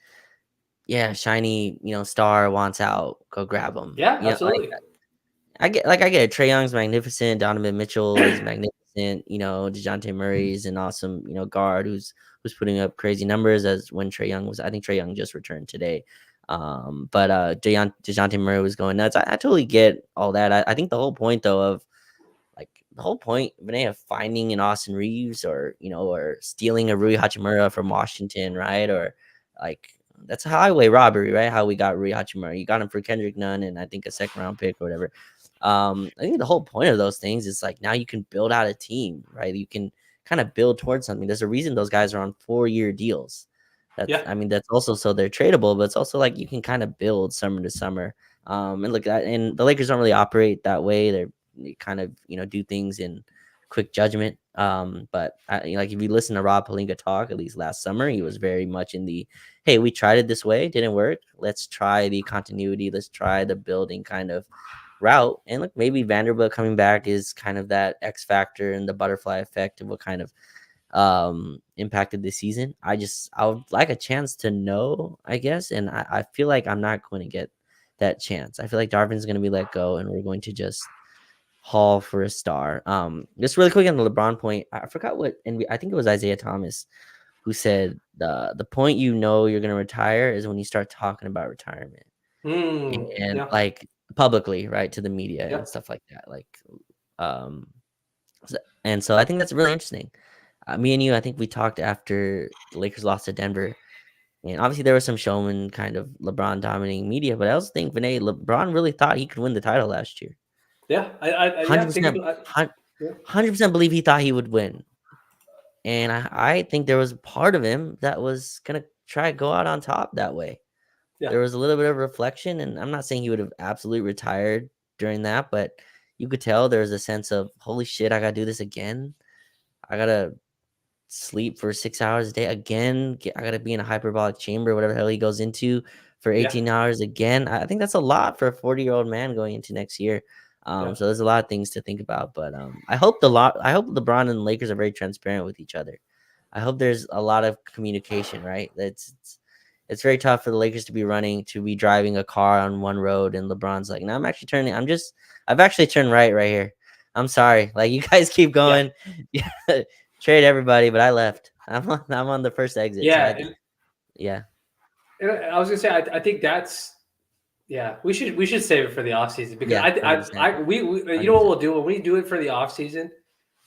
shiny star wants out, go grab him. Absolutely. I get it. Trae Young's magnificent. Donovan Mitchell is magnificent. DeJounte Murray's an awesome guard who's putting up crazy numbers as when Trae Young was. I think Trae Young just returned today. But DeJounte Murray was going nuts. I totally get all that. I think the whole point though of like the whole point, Vinay, of finding an Austin Reeves or or stealing a Rui Hachimura from Washington, right? Or like that's a highway robbery, right? How we got Rui Hachimura. You got him for Kendrick Nunn and I think a second round pick or whatever. I think the whole point of those things is like now you can build out a team, right? You can kind of build towards something. There's a reason those guys are on 4-year deals. Yeah. That's also so they're tradable, but it's also like you can kind of build summer to summer. And look at and the Lakers don't really operate that way. They kind of do things in quick judgment. But like if you listen to Rob Pelinka talk, at least last summer, he was very much in the hey, we tried it this way, didn't work. Let's try the continuity. Let's try the building kind of route. And look, maybe Vanderbilt coming back is kind of that X factor and the butterfly effect of what kind of impacted this season. I would like a chance to know, I guess. And I feel like I'm not going to get that chance. I feel like Darvin's going to be let go and we're going to just haul for a star. Just really quick on the LeBron point, I forgot what, and I think it was Isaiah Thomas who said the point you're going to retire is when you start talking about retirement and Yeah. like publicly, right, to the media Yeah. and stuff like that. Like, and so I think that's really interesting. Me and you, I think we talked after the Lakers lost to Denver, and obviously there was some showman kind of LeBron dominating media, but I also think Vinay LeBron really thought he could win the title last year. Yeah. Yeah. 100%, Yeah. 100% believe he thought he would win. And I think there was a part of him that was going to try to go out on top that way. Yeah. There was a little bit of reflection, and I'm not saying he would have absolutely retired during that, but you could tell there was a sense of, holy shit, I got to do this again. I got to sleep for 6 hours a day again. I got to be in a hyperbolic chamber, whatever the hell he goes into for 18 hours again. I think that's a lot for a 40-year-old man going into next year. Yeah. So there's a lot of things to think about, but I hope LeBron and the Lakers are very transparent with each other. I hope there's a lot of communication, right? It's very tough for the Lakers to be driving a car on one road, and LeBron's like, no, I've actually turned right here. I'm sorry. Like, you guys keep going. Yeah. Trade everybody, but I left. I'm on the first exit. Yeah. So yeah. And I was gonna say, I think that's, yeah, we should save it for the off season because Yeah, we you know what we'll do when we do it for the off season,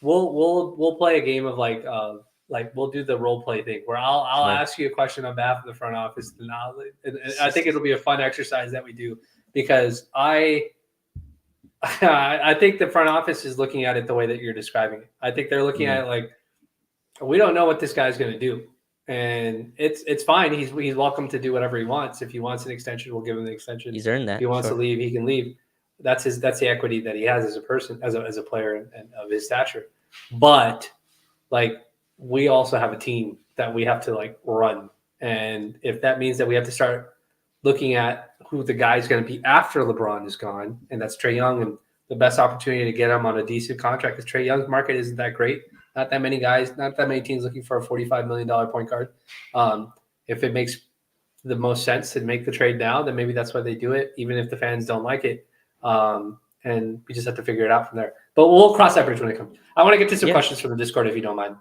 we'll play a game of like we'll do the role play thing where I'll Sure. ask you a question on behalf of the front office, and I think it'll be a fun exercise that we do because I think the front office is looking at it the way that you're describing it. I think they're looking at it like, we don't know what this guy's going to do, and it's fine. He's welcome to do whatever he wants. If he wants an extension, we'll give him the extension. He's earned that. If he wants to leave, he can leave. That's the equity that he has as a person, as a player, and of his stature. But like, we also have a team that we have to like run, and if that means that we have to start looking at who the guy's going to be after LeBron is gone, and that's Trae Young, and the best opportunity to get him on a decent contract because Trae Young's market isn't that great. Not that many guys, not that many teams looking for a $45 million point guard. If it makes the most sense to make the trade now, then maybe that's why they do it, even if the fans don't like it. And we just have to figure it out from there. But we'll cross that bridge when it comes. I want to get to some questions from the Discord, if you don't mind.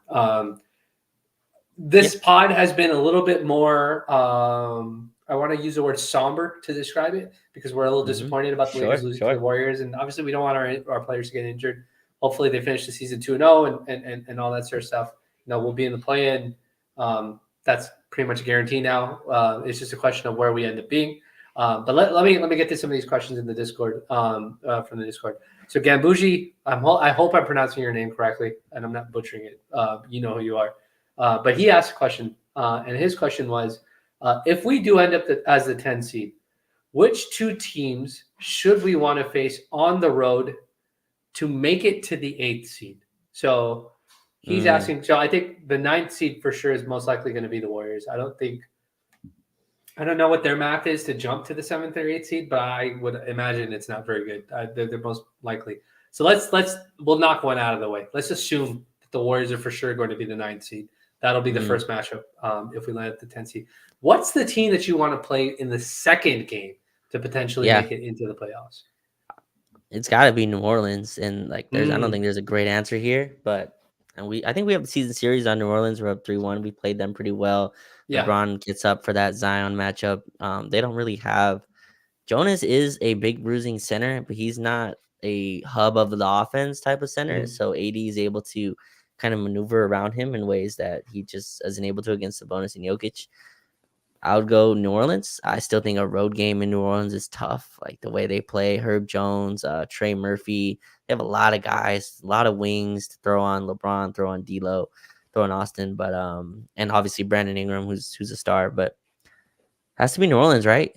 This pod has been a little bit more, I want to use the word somber to describe it because we're a little disappointed about the Lakers losing to the Warriors. And obviously we don't want our players to get injured. Hopefully they finish the season 2-0 and all that sort of stuff. We'll be in the play-in. That's pretty much a guarantee now. It's just a question of where we end up being. But let me get to some of these questions in the Discord from the Discord. So Gambuji, I hope I'm pronouncing your name correctly and I'm not butchering it. You know who you are. But he asked a question, and his question was, if we do end up as the 10 seed, which two teams should we want to face on the road to make it to the 8th seed? So he's asking. So I think the 9th seed for sure is most likely going to be the Warriors. I don't know what their math is to jump to the 7th or 8th seed, but I would imagine it's not very good. They're most likely. So we'll knock one out of the way. Let's assume that the Warriors are for sure going to be the 9th seed. That'll be the first matchup if we land at the 10th seed. What's the team that you want to play in the second game to potentially make it into the playoffs? It's got to be New Orleans, and like I don't think there's a great answer here, but And I think we have the season series on New Orleans. We're up 3-1. We played them pretty well. Yeah. LeBron gets up for that Zion matchup. They don't really have Jonas is a big bruising center, but he's not a hub of the offense type of center. Mhm. So AD is able to kind of maneuver around him in ways that he just isn't able to against Sabonis and Jokic. I would go New Orleans. I still think a road game in New Orleans is tough. Like the way they play, Herb Jones, Trey Murphy. They have a lot of guys, a lot of wings to throw on LeBron, throw on D'Lo, throw on Austin, but and obviously Brandon Ingram, who's a star. But has to be New Orleans, right?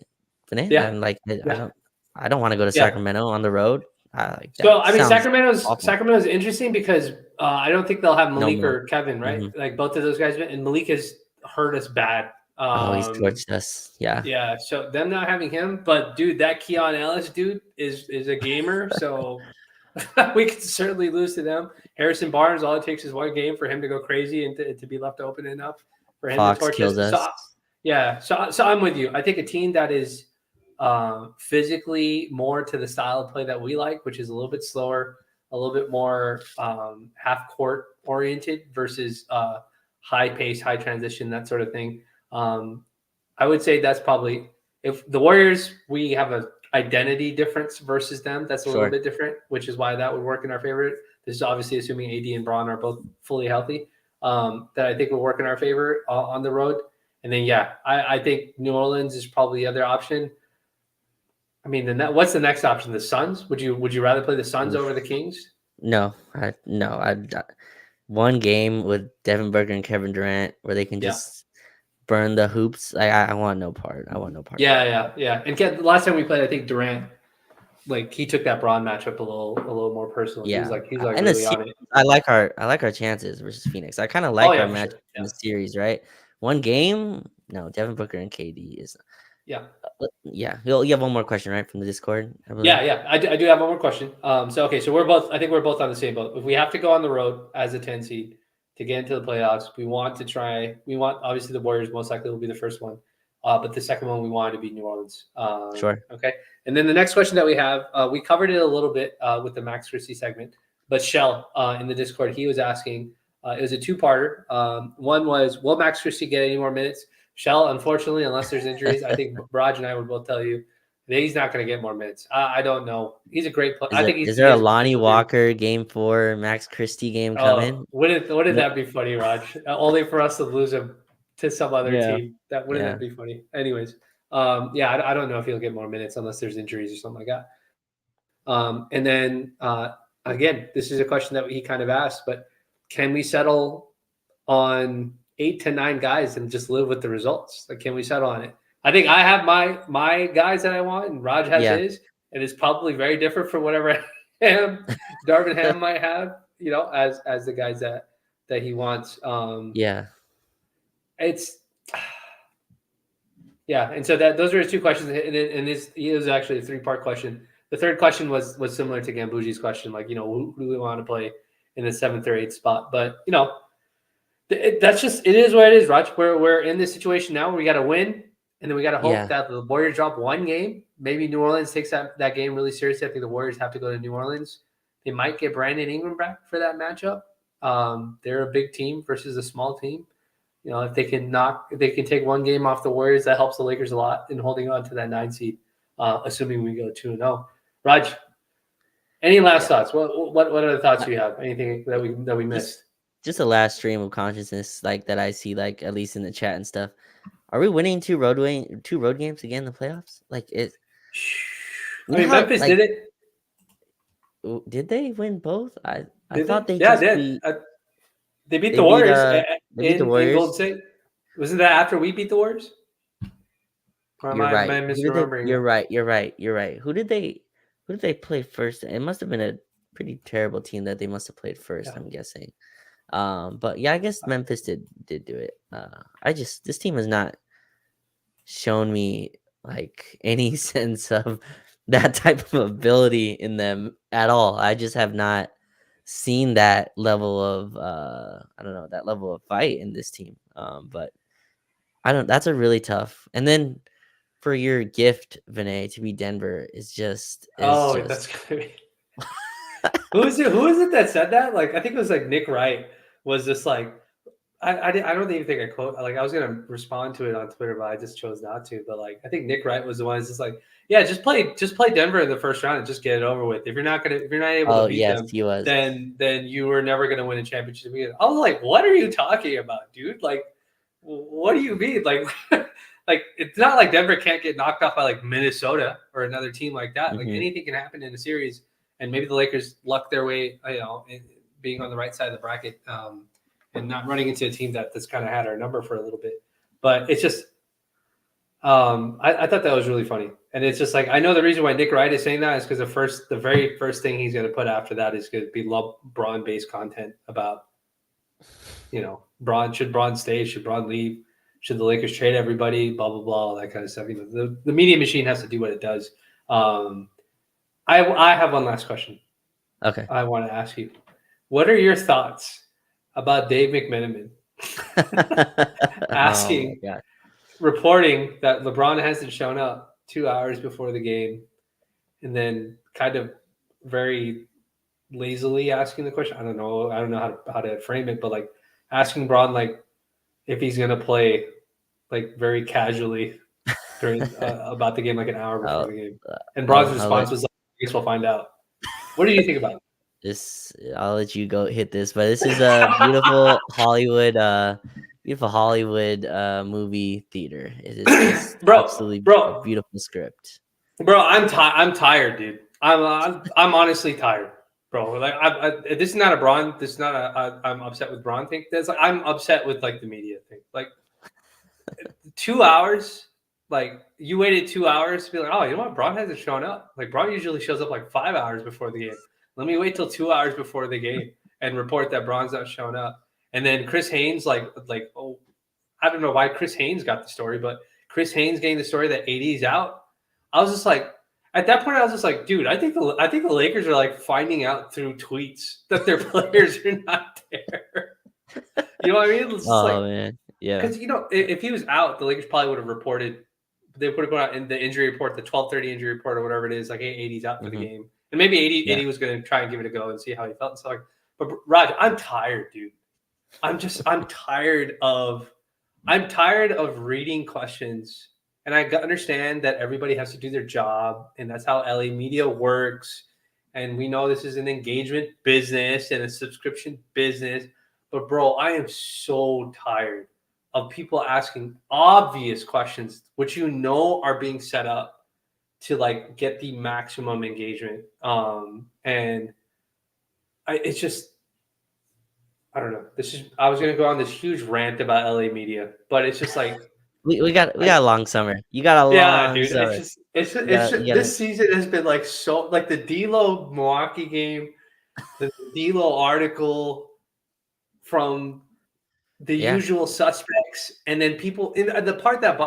Vinay? Yeah. I'm like, Yeah. I don't want to go to Yeah. Sacramento on the road. Like So that I mean, sounds awful. Sacramento's interesting because I don't think they'll have No Malik more. or Kevin, right? Mhm. Like both of those guys, and Malik has hurt us bad. Oh, he's torched us. Yeah. Yeah, so them not having him, but dude, that Keon Ellis dude is a gamer, so we could certainly lose to them. Harrison Barnes, all it takes is one game for him to go crazy and to be left open enough for him Fox to torch kills us. us. So I'm with you. I think a team that is physically more to the style of play that we like, which is a little bit slower, a little bit more half court oriented versus high pace, high transition, that sort of thing. I would say that's probably, if the Warriors, we have a identity difference versus them. That's a little Sure. bit different, which is why that would work in our favor. This is obviously assuming AD and Braun are both fully healthy. That I think will work in our favor on the road. And then, I think New Orleans is probably the other option. I mean, what's the next option? The Suns? Would you rather play the Suns over the Kings? No, one game with Devin Booker and Kevin Durant where they can Yeah. just burn the hoops. I want no part. I want no part. Yeah. And the last time we played, I think Durant, like he took that Braun matchup a little more personal. Yeah. He's like In really on it. I like our chances versus Phoenix. I kind of like our for match sure. in the series, right? One game, no, Devin Booker and KD is. Yeah. Yeah. You have one more question, right, from the Discord? I believe? Yeah. I do have one more question. So I think we're both on the same boat. If we have to go on the road as a 10 seed to get into the playoffs, we want obviously the Warriors most likely will be the first one. But the second one we wanted to be New Orleans. Sure. Okay. And then the next question that we have, we covered it a little bit with the Max Christie segment, but Shell in the Discord, he was asking, it was a two-parter. One was, will Max Christie get any more minutes? Shell, unfortunately, unless there's injuries, I think Raj and I would both tell you that he's not going to get more minutes. I don't know. He's a great player. Is there a Lonnie Walker game 4 Max Christie game coming? Wouldn't that be funny, Raj? Only for us to lose him to some other team. Wouldn't that be funny? Anyways, I don't know if he'll get more minutes unless there's injuries or something like that. And then again, this is a question that he kind of asked, but can we settle on 8 to 9 guys and just live with the results? Like, can we settle on it? I think I have my guys that I want, and Raj has his, and it's probably very different from whatever Darvin Ham might have, as the guys that he wants. It's and so those are his two questions, and it was actually a 3-part question. The third question was similar to Gambuji's question, like, who do we want to play in the 7th or 8th spot? But that's just, it is what it is, Raj. We're in this situation now where we got to win, and then we got to hope that the Warriors drop one game. Maybe New Orleans takes that game really seriously. I think the Warriors have to go to New Orleans. They might get Brandon Ingram back for that matchup. They're a big team versus a small team. If they can take one game off the Warriors, that helps the Lakers a lot in holding on to that 9 seed, assuming we go 2-0. Raj, any last thoughts? What other thoughts do you have? Anything that we missed? Just a last stream of consciousness, like that I see, like at least in the chat and stuff. Are we winning 2 road games again in the playoffs? Like it. Memphis did it. Did they win both? I thought they did. They beat the Warriors. They beat the Warriors. In Golden State. Wasn't that after we beat the Warriors? Or am I misremembering? You're right. Who did they play first? It must have been a pretty terrible team that they must have played first. I'm guessing. But I guess Memphis did do it. This team has not shown me like any sense of that type of ability in them at all. I just have not seen that level of that level of fight in this team. But that's a really tough. And then for your gift, Vinay, to be Denver is just that's gonna be. Who is it that said that? Like, I think it was like Nick Wright. was just like I don't even think I quote like I was gonna respond to it on Twitter, but I just chose not to. But like I think Nick Wright was the one who's just like, yeah, just play Denver in the first round and just get it over with. If you're not able to Oh beat yes, them, he was. then you were never gonna win a championship again. I was like, what are you talking about, dude? Like, what do you mean? Like like it's not like Denver can't get knocked off by like Minnesota or another team like that. Like Mhm. anything can happen in a series, and maybe the Lakers luck their way, being on the right side of the bracket. And not running into a team that's kind of had our number for a little bit. But it's just, I thought that was really funny. And it's just like, I know the reason why Nick Wright is saying that is because the very first thing he's going to put after that is going to be Braun-based content about, should Braun stay? Should Braun leave? Should the Lakers trade everybody? Blah, blah, blah, all that kind of stuff. The media machine has to do what it does. I have one last question. Okay. I want to ask you. What are your thoughts about Dave McMenamin asking, reporting that LeBron hasn't shown up 2 hours before the game, and then kind of very lazily asking the question? I don't know how to frame it, but like asking Braun like if he's gonna play, like very casually during about the game, like an hour before the game. And Braun's response was like, "I guess we'll find out." What do you think about it? I'll let you go hit this, but this is a beautiful Hollywood movie theater. It's absolutely a beautiful script. Bro, I'm tired, dude. I'm honestly tired, bro. Like, this is not a Braun. This is not I'm upset with Braun thing. That's like I'm upset with like the media thing. Like 2 hours. Like you waited 2 hours to be like, oh, you know what? Braun hasn't shown up. Like Braun usually shows up like 5 hours before the game. Let me wait till 2 hours before the game and report that Braun's not showing up. And then Chris Haynes, I don't know why Chris Haynes got the story, but Chris Haynes getting the story that AD's out. I was just like, at that point, I was just like, dude, I think the Lakers are like finding out through tweets that their players are not there. You know what I mean? It's man, yeah. Because if he was out, the Lakers probably would have reported. They would have put out in the injury report, the 12:30 injury report or whatever it is, like, hey, AD's out for the game. And maybe AD was going to try and give it a go and see how he felt. And so, but Raj, I'm tired, dude. I'm tired of reading questions. And I understand that everybody has to do their job, and that's how LA media works. And we know this is an engagement business and a subscription business. But bro, I am so tired of people asking obvious questions, which are being set up to like get the maximum engagement. And it's just, I don't know. I was going to go on this huge rant about LA media, but it's just like, we got a long summer. You got a long summer. It's just this season has been like so, like the D'Lo Milwaukee game, the D'Lo article from the usual suspects, and then people in the part that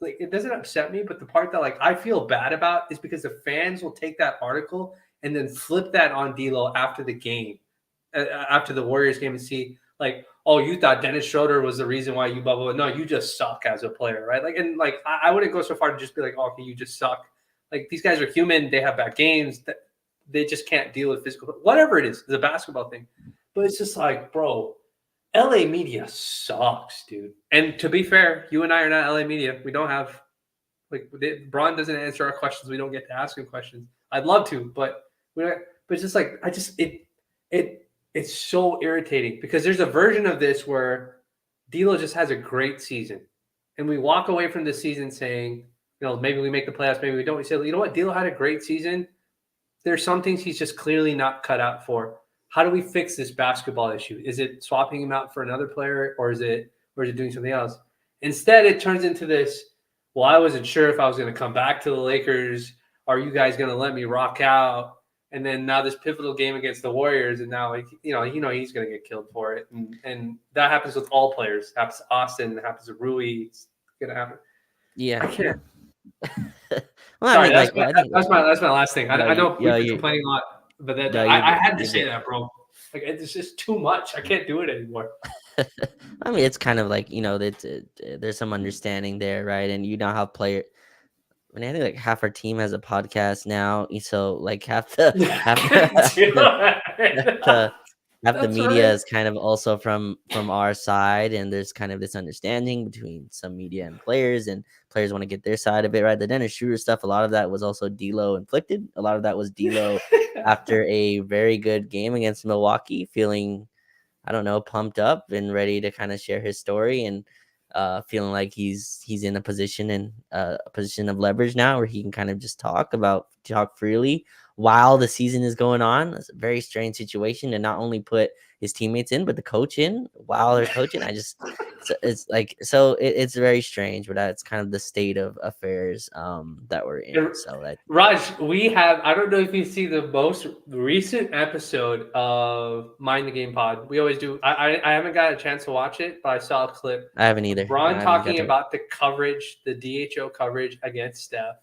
like it doesn't upset me, but the part that like I feel bad about is because the fans will take that article and then flip that on D'Lo after the game, after the Warriors game, and see like, oh, you thought Dennis Schroeder was the reason why you blah blah. No, you just suck as a player, right? Like, and like I wouldn't go so far to just be like, oh, okay, you just suck. Like these guys are human; they have bad games. That they just can't deal with physical, whatever it is. It's a basketball thing, but it's just like, bro. LA media sucks, dude. And to be fair, you and I are not LA media. We don't have Braun doesn't answer our questions. We don't get to ask him questions. I'd love to, but it's just like it's so irritating because there's a version of this where D'Lo just has a great season, and we walk away from the season saying, maybe we make the playoffs, maybe we don't. We say, you know what, D'Lo had a great season. There's some things he's just clearly not cut out for. How do we fix this basketball issue? Is it swapping him out for another player, or is it doing something else? Instead, it turns into this, well, I wasn't sure if I was going to come back to the Lakers. Are you guys going to let me rock out? And then now this pivotal game against the Warriors, and now he's going to get killed for it. And that happens with all players. It happens to Austin. It happens to Rui. It's going to happen. Yeah. I can't. Well, sorry, that's my last thing. I know we've been complaining a lot. But I had to say that, bro. Like it's just too much. I can't do it anymore. I mean, it's kind of like there's some understanding there, right? And you know how player. I mean, I think like half our team has a podcast now, so like half the half the That's media right. is kind of also from our side, and there's kind of this understanding between some media and players want to get their side of it, right? The Dennis Schroeder stuff, a lot of that was also D'Lo inflicted. A lot of that was D'Lo after a very good game against Milwaukee, feeling, I don't know, pumped up and ready to kind of share his story, and feeling like he's in a position of leverage now where he can kind of just talk freely while the season is going on. It's a very strange situation to not only put his teammates in, but the coach in while they're coaching. It's like, so it's very strange, but that's kind of the state of affairs that we're in. And So that, Raj, we have, I don't know if you see the most recent episode of Mind the Game Pod. We always do. I haven't got a chance to watch it, but I saw a clip I haven't of either. I Braun haven't got talking to. about the coverage, the DHO coverage against Steph.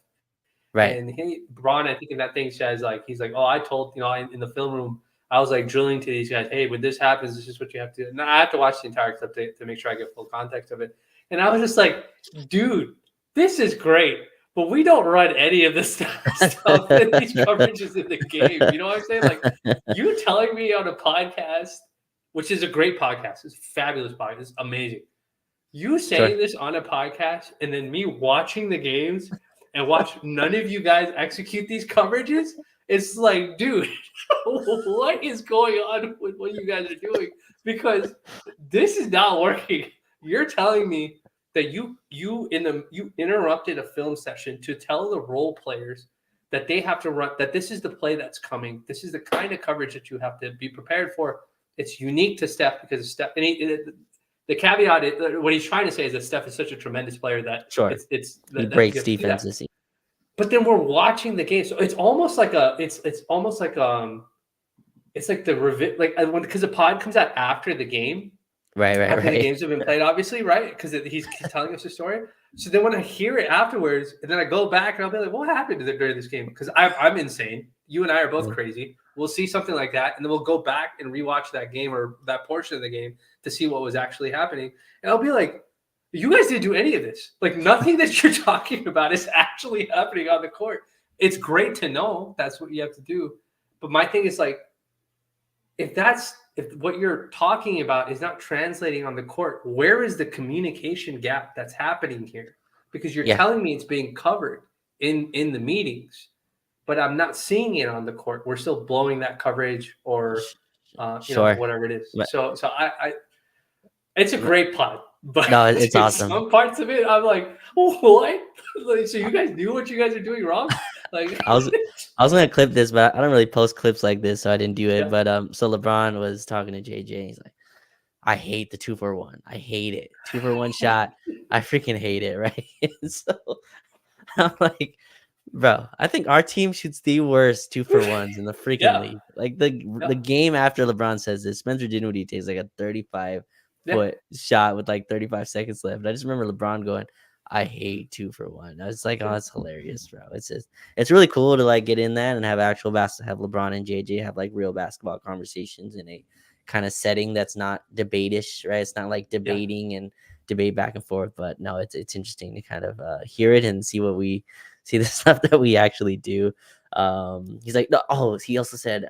Right. And Braun, I think in that thing says, like, he's like, oh, I told, in the film room, I was like drilling to these guys, hey, when this happens, this is what you have to do. And I have to watch the entire clip to make sure I get full context of it. And I was just like, dude, this is great. But we don't run any of this stuff in these coverages in the game. You know what I'm saying? Like, you telling me on a podcast, which is a great podcast, it's a fabulous podcast, it's amazing. You saying Sure. this on a podcast and then me watching the games and watch none of you guys execute these coverages, it's like, dude, what is going on with what you guys are doing? Because this is not working. You're telling me that you interrupted a film session to tell the role players that they have to run, that this is the play that's coming. This is the kind of coverage that you have to be prepared for. It's unique to Steph because of Steph. And the caveat is, what he's trying to say is that Steph is such a tremendous player that Sure. He that breaks you have to do that. defenses. But then we're watching the game, so it's almost like it's like because the pod comes out after the game, after the Right. games have been played, obviously, right? Because he's telling us the story. So then when I hear it afterwards, and then I go back and I'll be like, what happened during this game? Because I'm insane. You and I are both Mhm. crazy. We'll see something like that, and then we'll go back and rewatch that game or that portion of the game to see what was actually happening. And I'll be like, you guys didn't do any of this. Like, nothing that you're talking about is actually happening on the court. It's great to know that's what you have to do. But my thing is, like, if what you're talking about is not translating on the court, where is the communication gap that's happening here? Because you're Yeah. telling me it's being covered in the meetings, but I'm not seeing it on the court. We're still blowing that coverage, or Sure. whatever it is. But- So I it's a great pod, but No, it's awesome. some parts of it I'm like, what? Like, so you guys knew what you guys are doing wrong? Like, I was gonna clip this, but I don't really post clips like this, so I didn't do it. Yeah. But so LeBron was talking to JJ. He's like, I hate the 2-for-1. I hate it. 2-for-1 shot. I freaking hate it, right? And so I'm like, bro, I think our team shoots the worst 2-for-1s in the freaking Yeah. league. Like the game after LeBron says this, Spencer Dinwiddie takes like a 35-foot shot with like 35 seconds left. I just remember LeBron going, I hate 2-for-1. I was like, oh, that's hilarious, bro. It's really cool to like get in that and have actual basketball, have LeBron and JJ have like real basketball conversations in a kind of setting that's not debate-ish, right? It's not like debating and debate back and forth, but no, it's interesting to kind of hear it and see the stuff that we actually do. He's like, no, he also said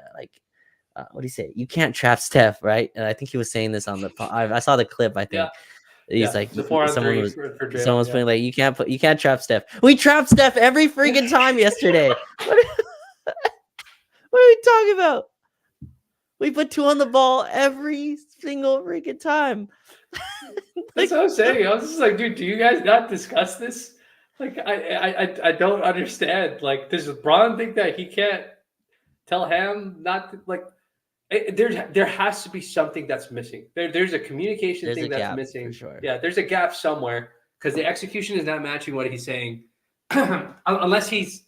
what did he say? You can't trap Steph, right? And I think he was saying this on the I saw the clip, I think. He's like, the 4-on-3 for someone was Draymond, putting like, you can't trap Steph. We trapped Steph every freaking time yesterday. What are we talking about? We put 2 on the ball every single freaking time. That's what I'm saying. I was just like, dude, do you guys not discuss this? Like, I don't understand. Like, does LeBron think that he can't tell him not to, like? There has to be something that's missing. There's a communication thing that's missing. For sure. Yeah, there's a gap somewhere because the execution is not matching what he's saying, unless he's,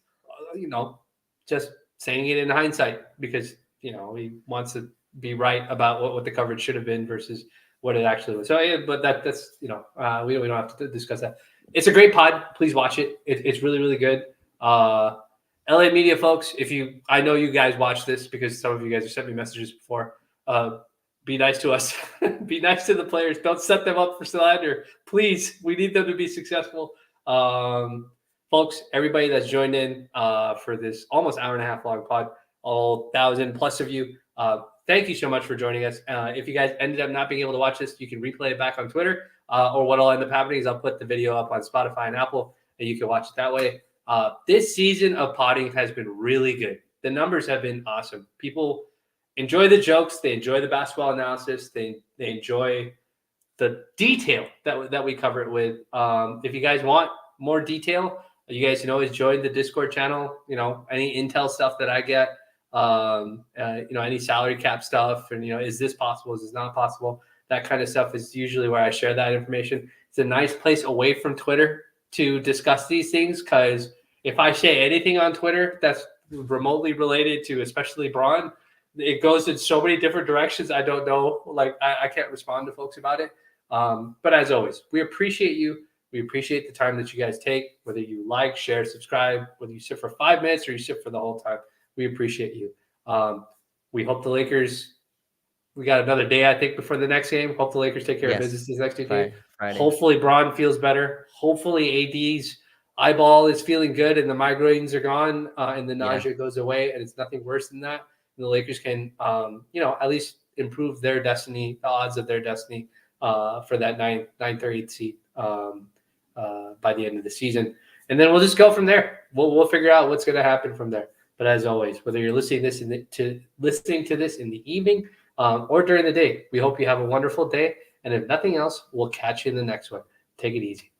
just saying it in hindsight because he wants to be right about what the coverage should have been versus what it actually was. So, yeah, but that's we don't have to discuss that. It's a great pod. Please watch it. It's really, really good. LA media folks, I know you guys watch this because some of you guys have sent me messages before. Be nice to us. Be nice to the players. Don't set them up for slander. Please, we need them to be successful. Folks, everybody that's joined in for this almost hour and a half long pod, all 1,000+ of you, thank you so much for joining us. If you guys ended up not being able to watch this, you can replay it back on Twitter. Or what'll end up happening is I'll put the video up on Spotify and Apple, and you can watch it that way. This season of potting has been really good. The numbers have been awesome. People enjoy the jokes. They enjoy the basketball analysis. They enjoy the detail that we cover it with. If you guys want more detail, you guys can always join the Discord channel. Any intel stuff that I get, any salary cap stuff, and is this possible? Is this not possible? That kind of stuff is usually where I share that information. It's a nice place away from Twitter to discuss these things, because if I say anything on Twitter that's remotely related to especially Braun, it goes in so many different directions. I don't know. I can't respond to folks about it. But as always, we appreciate you. We appreciate the time that you guys take, whether you like, share, subscribe, whether you sit for 5 minutes or you sit for the whole time. We appreciate you. We hope the Lakers, we got another day, I think, before the next game. Hope the Lakers take care of business this next game. Friday. Hopefully Braun feels better. Hopefully AD's eyeball is feeling good and the migraines are gone and the nausea goes away and it's nothing worse than that. And the Lakers can, at least improve their destiny, the odds of their destiny for that 9th or 8th seed by the end of the season. And then we'll just go from there. We'll figure out what's going to happen from there. But as always, whether you're listening to this in the evening or during the day, we hope you have a wonderful day. And if nothing else, we'll catch you in the next one. Take it easy.